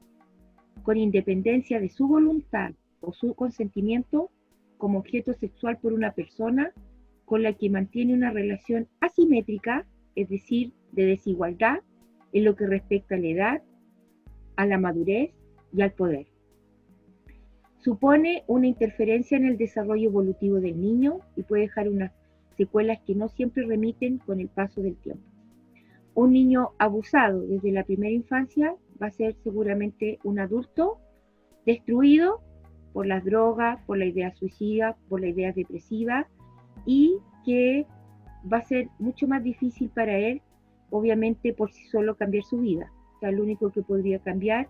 Speaker 8: con independencia de su voluntad o su consentimiento como objeto sexual por una persona con la que mantiene una relación asimétrica, es decir, de desigualdad en lo que respecta a la edad, a la madurez y al poder. Supone una interferencia en el desarrollo evolutivo del niño y puede dejar unas secuelas que no siempre remiten con el paso del tiempo. Un niño abusado desde la primera infancia va a ser seguramente un adulto destruido por las drogas, por la idea suicida, por la idea depresiva, y que va a ser mucho más difícil para él, obviamente por sí solo, cambiar su vida. O sea, lo único que podría cambiar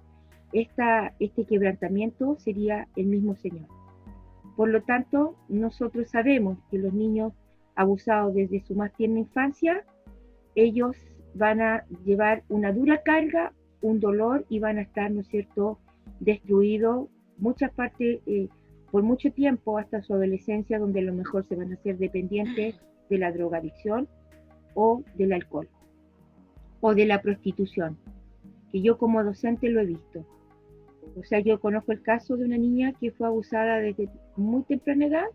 Speaker 8: este quebrantamiento sería el mismo Señor. Por lo tanto, nosotros sabemos que los niños abusados desde su más tierna infancia, ellos van a llevar una dura carga, un dolor, y van a estar, ¿no es cierto?, destruidos muchas partes por mucho tiempo hasta su adolescencia, donde a lo mejor se van a hacer dependientes de la drogadicción o del alcohol o de la prostitución, que yo como docente lo he visto. O sea, yo conozco el caso de una niña que fue abusada desde muy temprana edad,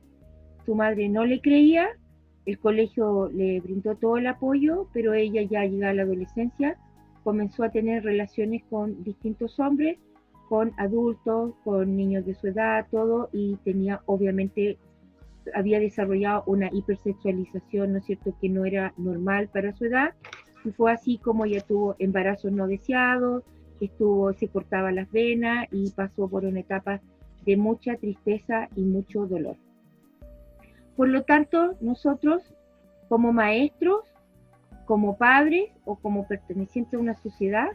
Speaker 8: su madre no le creía, el colegio le brindó todo el apoyo, pero ella ya llegada a la adolescencia comenzó a tener relaciones con distintos hombres, con adultos, con niños de su edad, todo, y tenía, obviamente, había desarrollado una hipersexualización, ¿no es cierto?, que no era normal para su edad, y fue así como ella tuvo embarazos no deseados, se cortaba las venas y pasó por una etapa de mucha tristeza y mucho dolor. Por lo tanto, nosotros, como maestros, como padres o como pertenecientes a una sociedad,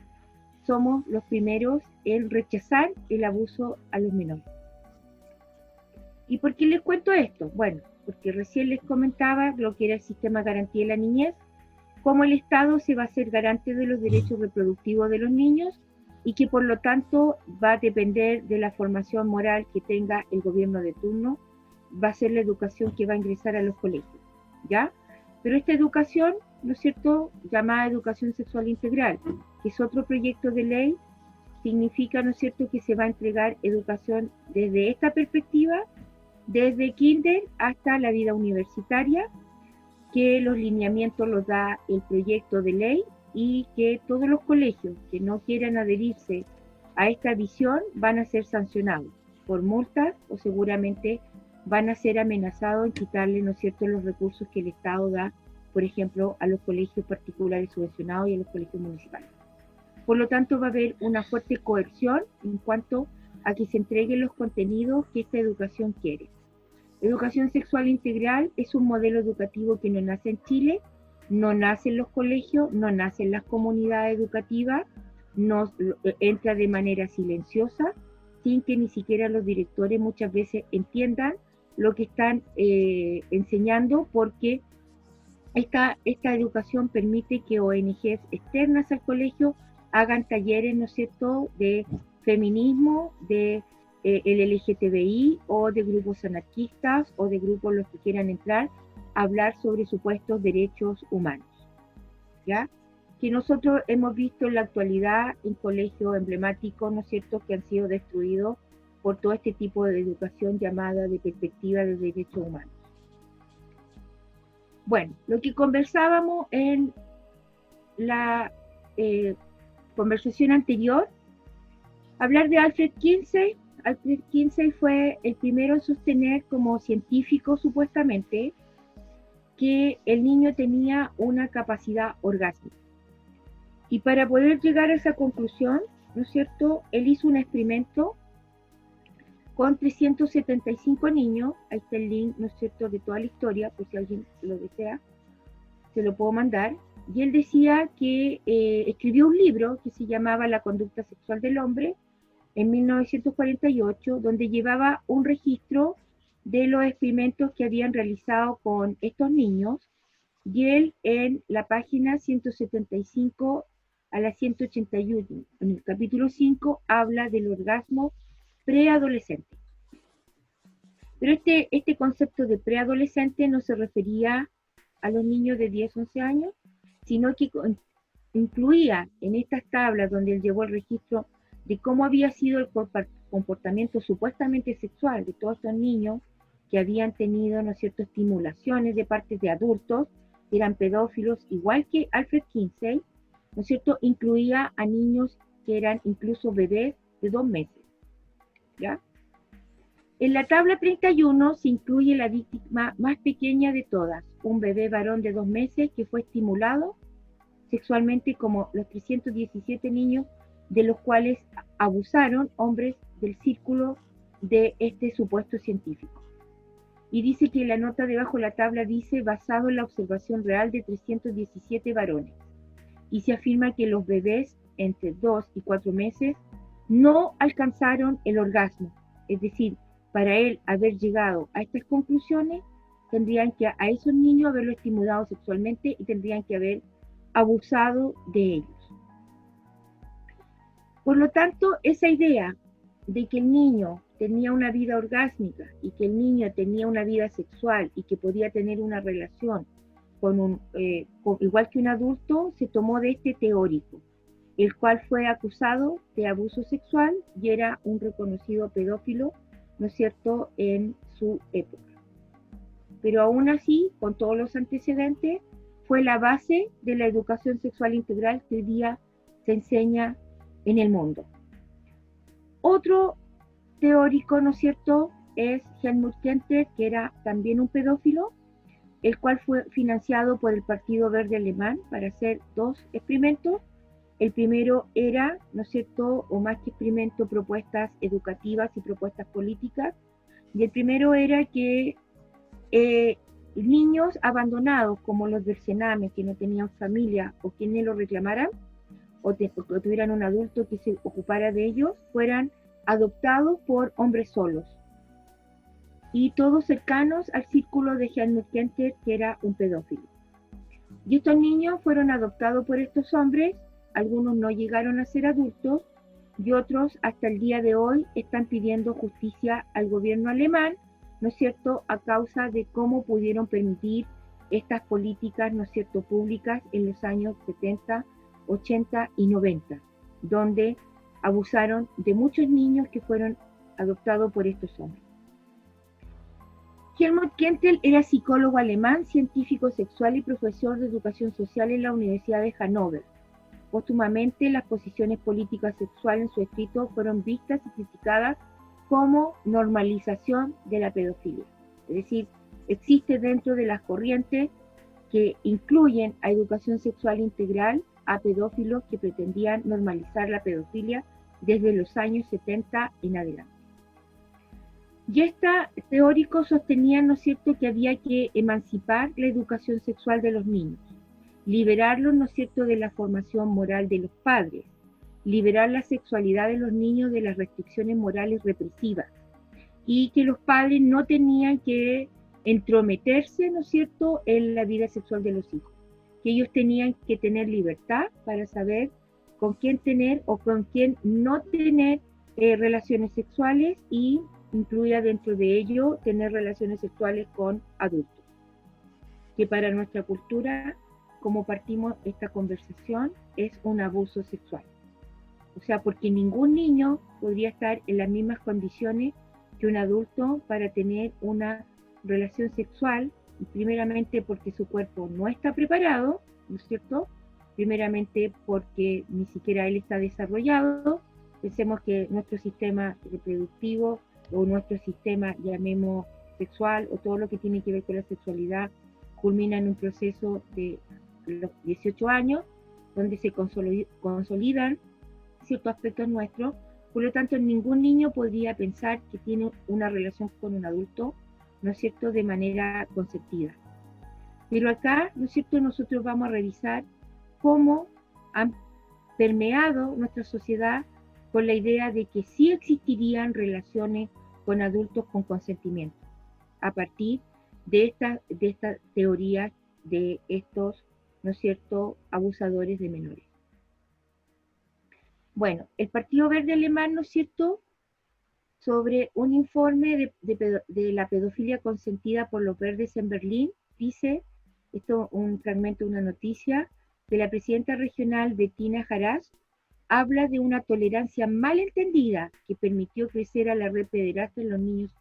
Speaker 8: somos los primeros en rechazar el abuso a los menores. ¿Y por qué les cuento esto? Bueno, porque recién les comentaba lo que era el sistema de garantía de la niñez, cómo el Estado se va a hacer garante de los derechos reproductivos de los niños y que por lo tanto va a depender de la formación moral que tenga el gobierno de turno, va a ser la educación que va a ingresar a los colegios, ¿ya? Pero esta educación, ¿no es cierto?, llamada educación sexual integral, que es otro proyecto de ley, significa, ¿no es cierto?, que se va a entregar educación desde esta perspectiva, desde kinder hasta la vida universitaria, que los lineamientos los da el proyecto de ley y que todos los colegios que no quieran adherirse a esta visión van a ser sancionados por multas o seguramente van a ser amenazados en quitarle, ¿no es cierto?, los recursos que el Estado da, por ejemplo, a los colegios particulares subvencionados y a los colegios municipales. Por lo tanto, va a haber una fuerte coerción en cuanto a que se entreguen los contenidos que esta educación quiere. Educación sexual integral es un modelo educativo que no nace en Chile, no nace en los colegios, no nace en las comunidades educativas, no entra de manera silenciosa, sin que ni siquiera los directores muchas veces entiendan lo que están enseñando, porque esta educación permite que ONGs externas al colegio hagan talleres, ¿no es cierto?, de feminismo, de el LGTBI o de grupos anarquistas o de grupos los que quieran entrar a hablar sobre supuestos derechos humanos, ¿ya? Que nosotros hemos visto en la actualidad en colegios emblemáticos, ¿no es cierto?, que han sido destruidos por todo este tipo de educación llamada de perspectiva de derechos humanos. Bueno, lo que conversábamos en la conversación anterior, hablar de Alfred Kinsey. Alfred Kinsey fue el primero en sostener como científico supuestamente que el niño tenía una capacidad orgásmica. Y para poder llegar a esa conclusión, ¿no es cierto?, él hizo un experimento con 375 niños, ahí está el link, ¿no es cierto?, de toda la historia, por si alguien lo desea, se lo puedo mandar, y él decía que escribió un libro que se llamaba La conducta sexual del hombre, en 1948, donde llevaba un registro de los experimentos que habían realizado con estos niños, y él en la página 175 a la 181, en el capítulo 5, habla del orgasmo preadolescente. Pero este concepto de preadolescente no se refería a los niños de 10, 11 años, sino que incluía en estas tablas donde él llevó el registro de cómo había sido el comportamiento supuestamente sexual de todos estos niños que habían tenido, ¿no es cierto?, estimulaciones de parte de adultos, que eran pedófilos, igual que Alfred Kinsey, ¿no es cierto?, incluía a niños que eran incluso bebés de 2 meses, ¿ya? En la tabla 31 se incluye la víctima más pequeña de todas, un bebé varón de 2 meses que fue estimulado sexualmente como los 317 niños de los cuales abusaron hombres del círculo de este supuesto científico. Y dice que la nota debajo de la tabla dice, basado en la observación real de 317 varones. Y se afirma que los bebés entre 2 y 4 meses no alcanzaron el orgasmo. Es decir, para él haber llegado a estas conclusiones, tendrían que a esos niños haberlo estimulado sexualmente y tendrían que haber abusado de ellos. Por lo tanto, esa idea de que el niño tenía una vida orgásmica y que el niño tenía una vida sexual y que podía tener una relación igual que un adulto, se tomó de este teórico, el cual fue acusado de abuso sexual y era un reconocido pedófilo, ¿no es cierto?, en su época. Pero aún así, con todos los antecedentes, fue la base de la educación sexual integral que hoy día se enseña en el mundo. Otro teórico, ¿no es cierto?, es Helmut Kenter, que era también un pedófilo, el cual fue financiado por el Partido Verde Alemán para hacer 2 experimentos. El primero era, ¿no es cierto?, o más que experimento, propuestas educativas y propuestas políticas. Y el primero era que niños abandonados, como los del Sename, que no tenían familia o quienes lo reclamaran, o tuvieran un adulto que se ocupara de ellos, fueran adoptados por hombres solos. Y todos cercanos al círculo de Helmut Kenter, que era un pedófilo. Y estos niños fueron adoptados por estos hombres, algunos no llegaron a ser adultos, y otros hasta el día de hoy están pidiendo justicia al gobierno alemán, ¿no es cierto?, a causa de cómo pudieron permitir estas políticas, ¿no es cierto?, públicas en los años 70, 80 y 90, donde abusaron de muchos niños que fueron adoptados por estos hombres. Helmut Kenter era psicólogo alemán, científico sexual y profesor de educación social en la Universidad de Hannover. Póstumamente, las posiciones políticas sexuales en su escrito fueron vistas y criticadas como normalización de la pedofilia. Es decir, existe dentro de las corrientes que incluyen a educación sexual integral a pedófilos que pretendían normalizar la pedofilia desde los años 70 en adelante. Y estos teóricos sostenían, ¿no es cierto?, que había que emancipar la educación sexual de los niños, liberarlos, ¿no es cierto?, de la formación moral de los padres, liberar la sexualidad de los niños de las restricciones morales represivas, y que los padres no tenían que entrometerse, ¿no es cierto?, en la vida sexual de los hijos, que ellos tenían que tener libertad para saber con quién tener o con quién no tener relaciones sexuales, y incluía dentro de ello tener relaciones sexuales con adultos, que para nuestra cultura, como partimos esta conversación, es un abuso sexual. O sea, porque ningún niño podría estar en las mismas condiciones que un adulto para tener una relación sexual, primeramente porque su cuerpo no está preparado, ¿no es cierto? Primeramente porque ni siquiera él está desarrollado. Pensemos que nuestro sistema reproductivo o nuestro sistema, llamemos sexual, o todo lo que tiene que ver con la sexualidad, culmina en un proceso de los 18 años, donde se consolidan ciertos aspectos nuestros. Por lo tanto, ningún niño podría pensar que tiene una relación con un adulto, ¿no es cierto?, de manera consentida. Pero acá, ¿no es cierto?, nosotros vamos a revisar cómo han permeado nuestra sociedad con la idea de que sí existirían relaciones con adultos con consentimiento, a partir de esta teoría de estos, ¿no es cierto?, abusadores de menores. Bueno, el Partido Verde Alemán, ¿no es cierto?, sobre un informe de la pedofilia consentida por los verdes en Berlín, dice, esto un fragmento de una noticia, de la presidenta regional Bettina Harass, habla de una tolerancia mal entendida que permitió crecer a la red pederasta en los niños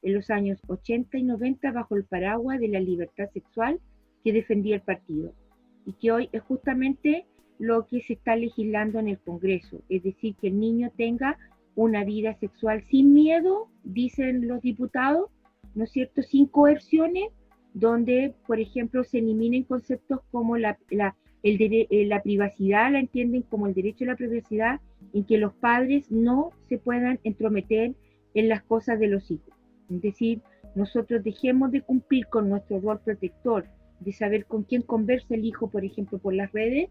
Speaker 8: en los años 80 y 90 bajo el paraguas de la libertad sexual que defendía el partido, y que hoy es justamente lo que se está legislando en el Congreso, es decir, que el niño tenga una vida sexual sin miedo, dicen los diputados, ¿no es cierto?, sin coerciones, donde, por ejemplo, se eliminen conceptos como la privacidad, la entienden como el derecho a la privacidad, en que los padres no se puedan entrometer en las cosas de los hijos. Es decir, nosotros dejemos de cumplir con nuestro rol protector, de saber con quién conversa el hijo, por ejemplo, por las redes,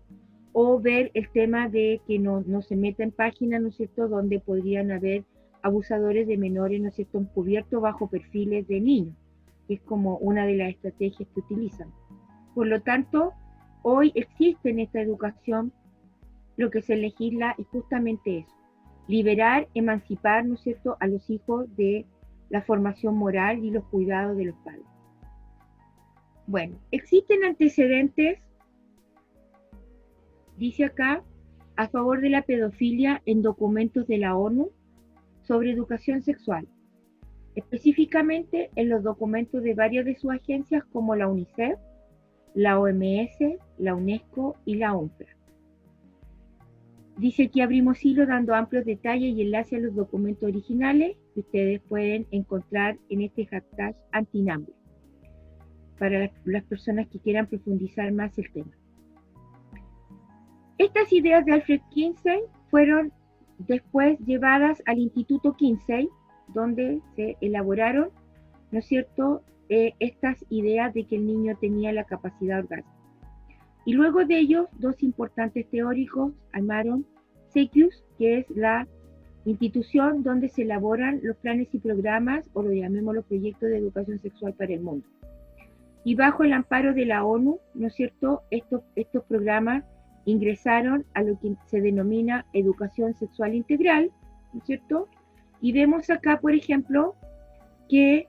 Speaker 8: o ver el tema de que no se meta en páginas, ¿no es cierto?, donde podrían haber abusadores de menores, ¿no es cierto?, encubiertos bajo perfiles de niños, que es como una de las estrategias que utilizan. Por lo tanto, hoy existe en esta educación lo que se legisla es justamente eso, liberar, emancipar, ¿no es cierto?, a los hijos de la formación moral y los cuidados de los padres. Bueno, existen antecedentes, dice acá, a favor de la pedofilia en documentos de la ONU sobre educación sexual, específicamente en los documentos de varias de sus agencias como la UNICEF, la OMS, la UNESCO y la UNFRA. Dice que abrimos hilo dando amplios detalles y enlaces a los documentos originales que ustedes pueden encontrar en este hashtag Antinambre, para las personas que quieran profundizar más el tema. Estas ideas de Alfred Kinsey fueron después llevadas al Instituto Kinsey, donde se elaboraron, ¿no es cierto?, estas ideas de que el niño tenía la capacidad orgásmica. Y luego de ellos, dos importantes teóricos armaron SECUS, que es la institución donde se elaboran los planes y programas, o lo llamemos los proyectos de educación sexual para el mundo. Y bajo el amparo de la ONU, ¿no es cierto?, estos programas ingresaron a lo que se denomina educación sexual integral, ¿no es cierto? Y vemos acá, por ejemplo, que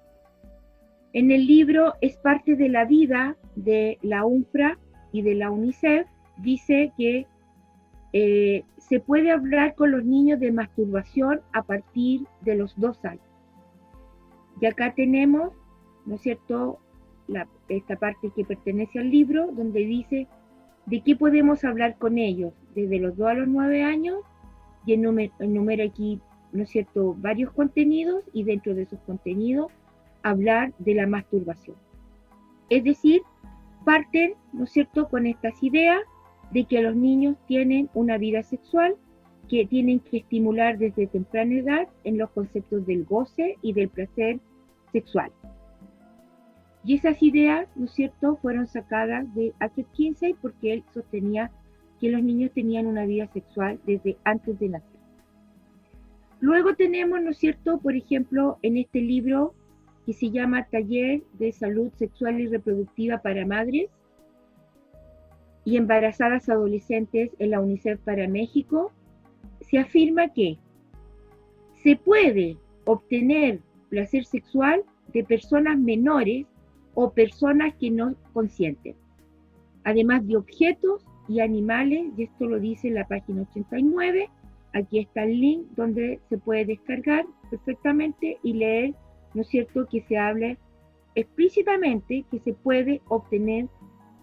Speaker 8: en el libro Es parte de la vida de la UNFRA y de la UNICEF, dice que se puede hablar con los niños de masturbación a partir de los 2 años. Y acá tenemos, ¿no es cierto?, esta parte que pertenece al libro, donde dice ¿De qué podemos hablar con ellos? Desde los 2 a los 9 años, y enumera aquí, ¿no es cierto?, varios contenidos, y dentro de esos contenidos hablar de la masturbación. Es decir, parten, ¿no es cierto?, con estas ideas de que los niños tienen una vida sexual que tienen que estimular desde temprana edad en los conceptos del goce y del placer sexual. Y esas ideas, ¿no es cierto?, fueron sacadas de Alfred Kinsey porque él sostenía que los niños tenían una vida sexual desde antes de nacer. Luego tenemos, ¿no es cierto?, por ejemplo, en este libro que se llama Taller de Salud Sexual y Reproductiva para Madres y Embarazadas Adolescentes en la UNICEF para México, se afirma que se puede obtener placer sexual de personas menores o personas que no consienten, además de objetos y animales, y esto lo dice en la página 89, aquí está el link donde se puede descargar perfectamente y leer, ¿no es cierto?, que se hable explícitamente que se puede obtener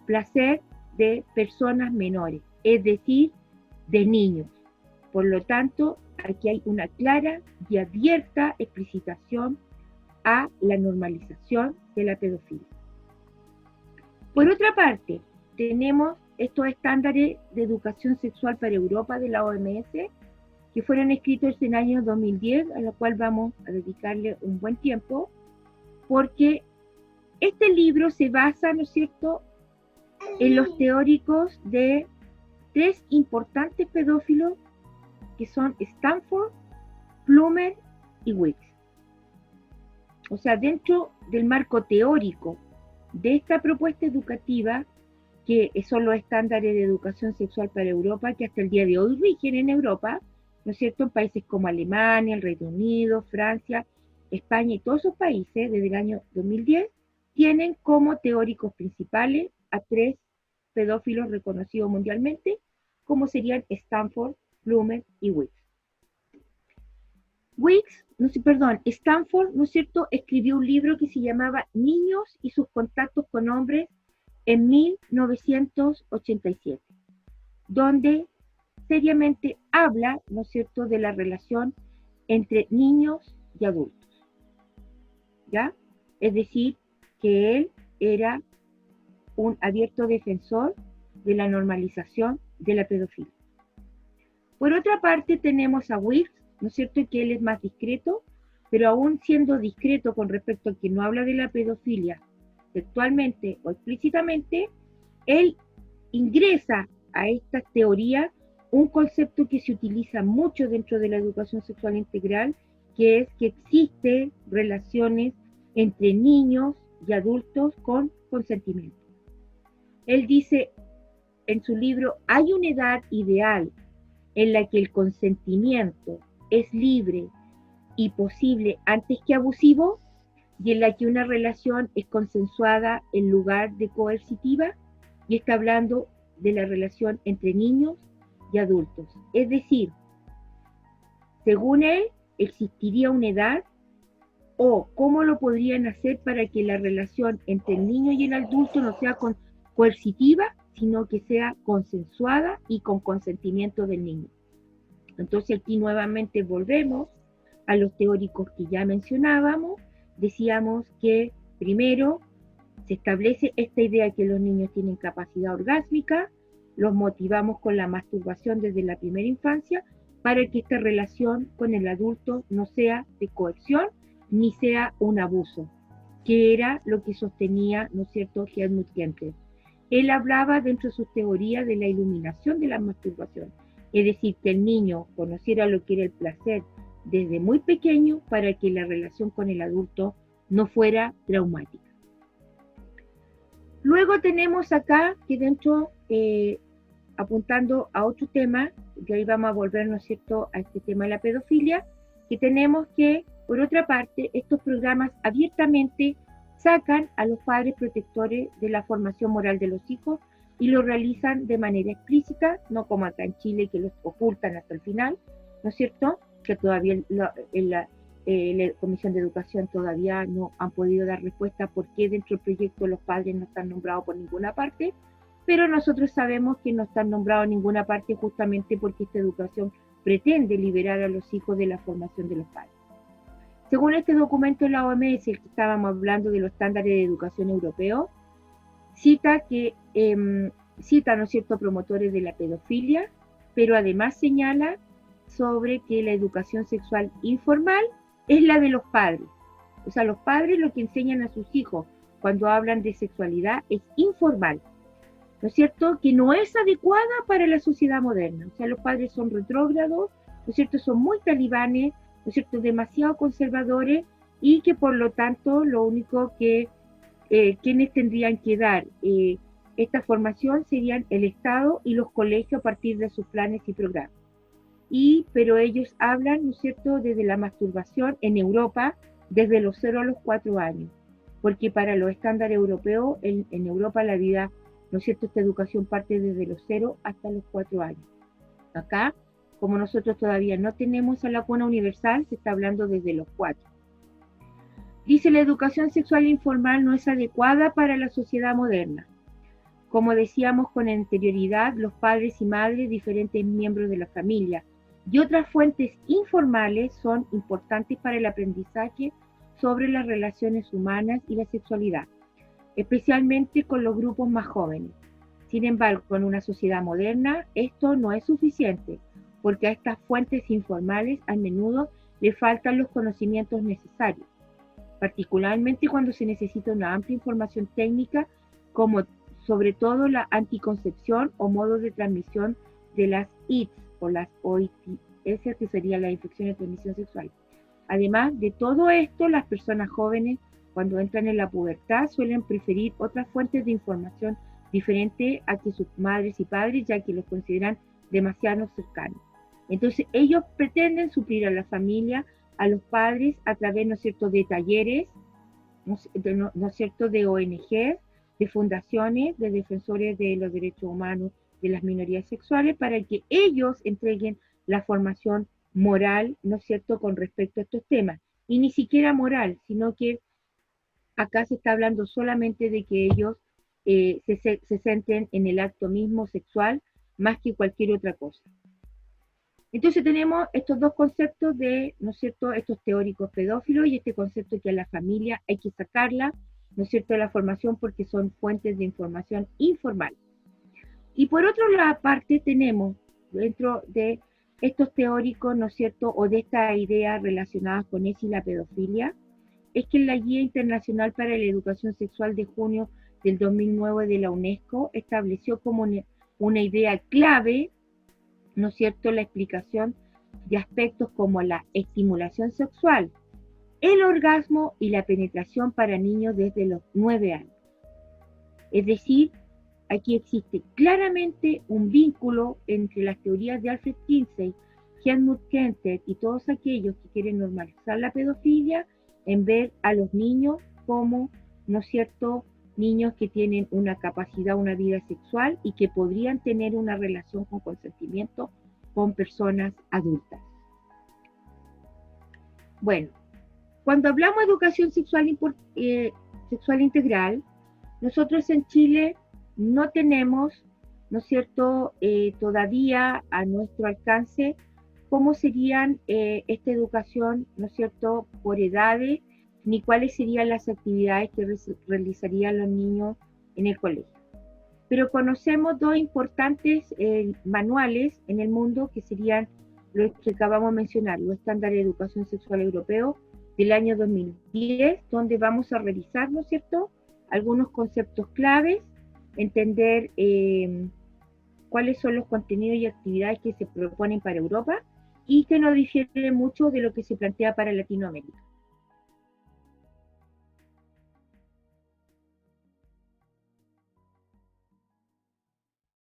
Speaker 8: placer de personas menores, es decir, de niños. Por lo tanto, aquí hay una clara y abierta explicitación a la normalización de la pedofilia. Por otra parte, tenemos estos estándares de educación sexual para Europa de la OMS, que fueron escritos en el año 2010, a lo cual vamos a dedicarle un buen tiempo, porque este libro se basa, ¿no es cierto?, en los teóricos de 3 importantes pedófilos que son Stanford, Plummer y Weeks. O sea, dentro del marco teórico de esta propuesta educativa, que son los estándares de educación sexual para Europa, que hasta el día de hoy rigen en Europa, ¿no es cierto?, en países como Alemania, el Reino Unido, Francia, España y todos esos países, desde el año 2010, tienen como teóricos principales a 3 pedófilos reconocidos mundialmente, como serían Stanford, Plummer y Weeks. Stanford, ¿no es cierto?, escribió un libro que se llamaba Niños y sus contactos con hombres en 1987, donde seriamente habla, ¿no es cierto?, de la relación entre niños y adultos, ¿ya? Es decir, que él era un abierto defensor de la normalización de la pedofilia. Por otra parte, tenemos a Weeks, ¿no es cierto?, que él es más discreto, pero aún siendo discreto con respecto a que no habla de la pedofilia textualmente o explícitamente, él ingresa a esta teoría un concepto que se utiliza mucho dentro de la educación sexual integral, que es que existen relaciones entre niños y adultos con consentimiento. Él dice en su libro, hay una edad ideal en la que el consentimiento es libre y posible antes que abusivo, y en la que una relación es consensuada en lugar de coercitiva, y está hablando de la relación entre niños y adultos. Es decir, según él, existiría una edad, o cómo lo podrían hacer para que la relación entre el niño y el adulto no sea coercitiva, sino que sea consensuada y con consentimiento del niño. Entonces aquí nuevamente volvemos a los teóricos que ya mencionábamos. Decíamos que primero se establece esta idea que los niños tienen capacidad orgásmica, los motivamos con la masturbación desde la primera infancia para que esta relación con el adulto no sea de coerción ni sea un abuso, que era lo que sostenía, ¿no es cierto?, Helmut Kempler. Él hablaba dentro de sus teorías de la iluminación de la masturbación, es decir, que el niño conociera lo que era el placer desde muy pequeño para que la relación con el adulto no fuera traumática. Luego tenemos acá que dentro, apuntando a otro tema, que ahí vamos a volver, ¿no es cierto?, a este tema de la pedofilia, que tenemos que, por otra parte, estos programas abiertamente sacan a los padres protectores de la formación moral de los hijos y lo realizan de manera explícita, no como acá en Chile que los ocultan hasta el final, ¿no es cierto?, que todavía la Comisión de Educación todavía no han podido dar respuesta a por qué dentro del proyecto los padres no están nombrados por ninguna parte, pero nosotros sabemos que no están nombrados en ninguna parte justamente porque esta educación pretende liberar a los hijos de la formación de los padres. Según este documento de la OMS, el que estábamos hablando de los estándares de educación europeos, cita, ¿no es cierto?, promotores de la pedofilia, pero además señala sobre que la educación sexual informal es la de los padres. O sea, los padres lo que enseñan a sus hijos cuando hablan de sexualidad es informal, ¿no es cierto?, que no es adecuada para la sociedad moderna. O sea, los padres son retrógrados, ¿no es cierto?, son muy talibanes, ¿no es cierto?, demasiado conservadores, y que por lo tanto lo único que quienes tendrían que dar esta formación serían el Estado y los colegios a partir de sus planes y programas. Pero ellos hablan, ¿no es cierto?, desde la masturbación en Europa desde los 0 a los 4 años, porque para los estándares europeos, en Europa la vida, ¿no es cierto?, esta educación parte desde los 0 hasta los 4 años. Acá, como nosotros todavía no tenemos a la cuna universal, se está hablando desde los 4. Dice, la educación sexual informal no es adecuada para la sociedad moderna. Como decíamos con anterioridad, los padres y madres, diferentes miembros de la familia y otras fuentes informales son importantes para el aprendizaje sobre las relaciones humanas y la sexualidad, especialmente con los grupos más jóvenes. Sin embargo, en una sociedad moderna, esto no es suficiente, porque a estas fuentes informales a menudo le faltan los conocimientos necesarios, particularmente cuando se necesita una amplia información técnica, como sobre todo la anticoncepción o modos de transmisión de las ITS o las OITS, que sería la infección de transmisión sexual. Además de todo esto, las personas jóvenes, cuando entran en la pubertad, suelen preferir otras fuentes de información diferentes a que sus madres y padres, ya que los consideran demasiado cercanos. Entonces, ellos pretenden suplir a la familia, a los padres, a través, ¿no es cierto?, de talleres, ¿no es cierto?, de ONG, de fundaciones, de defensores de los derechos humanos, de las minorías sexuales, para que ellos entreguen la formación moral, ¿no es cierto?, con respecto a estos temas. Y ni siquiera moral, sino que acá se está hablando solamente de que ellos se centren en el acto mismo sexual más que cualquier otra cosa. Entonces tenemos estos dos conceptos de, ¿no es cierto?, estos teóricos pedófilos y este concepto que a la familia hay que sacarla, ¿no es cierto?, de la formación porque son fuentes de información informal. Y por otra parte tenemos dentro de estos teóricos, ¿no es cierto?, o de estas ideas relacionadas con eso y la pedofilia, es que en la Guía Internacional para la Educación Sexual de junio del 2009 de la UNESCO estableció como una idea clave, ¿no es cierto?, la explicación de aspectos como la estimulación sexual, el orgasmo y la penetración para niños desde los 9 años. Es decir, aquí existe claramente un vínculo entre las teorías de Alfred Kinsey, Helmut Kenter y todos aquellos que quieren normalizar la pedofilia en ver a los niños como, ¿no es cierto?, niños que tienen una capacidad, una vida sexual y que podrían tener una relación con consentimiento con personas adultas. Bueno, cuando hablamos de educación sexual integral, nosotros en Chile no tenemos, ¿no es cierto?, todavía a nuestro alcance cómo serían esta educación, ¿no es cierto?, por edades, ni cuáles serían las actividades que realizarían los niños en el colegio. Pero conocemos dos importantes manuales en el mundo que serían los que acabamos de mencionar, los estándares de educación sexual europeo del año 2010, donde vamos a revisar, ¿no es cierto?, algunos conceptos claves, entender cuáles son los contenidos y actividades que se proponen para Europa y que no difieren mucho de lo que se plantea para Latinoamérica.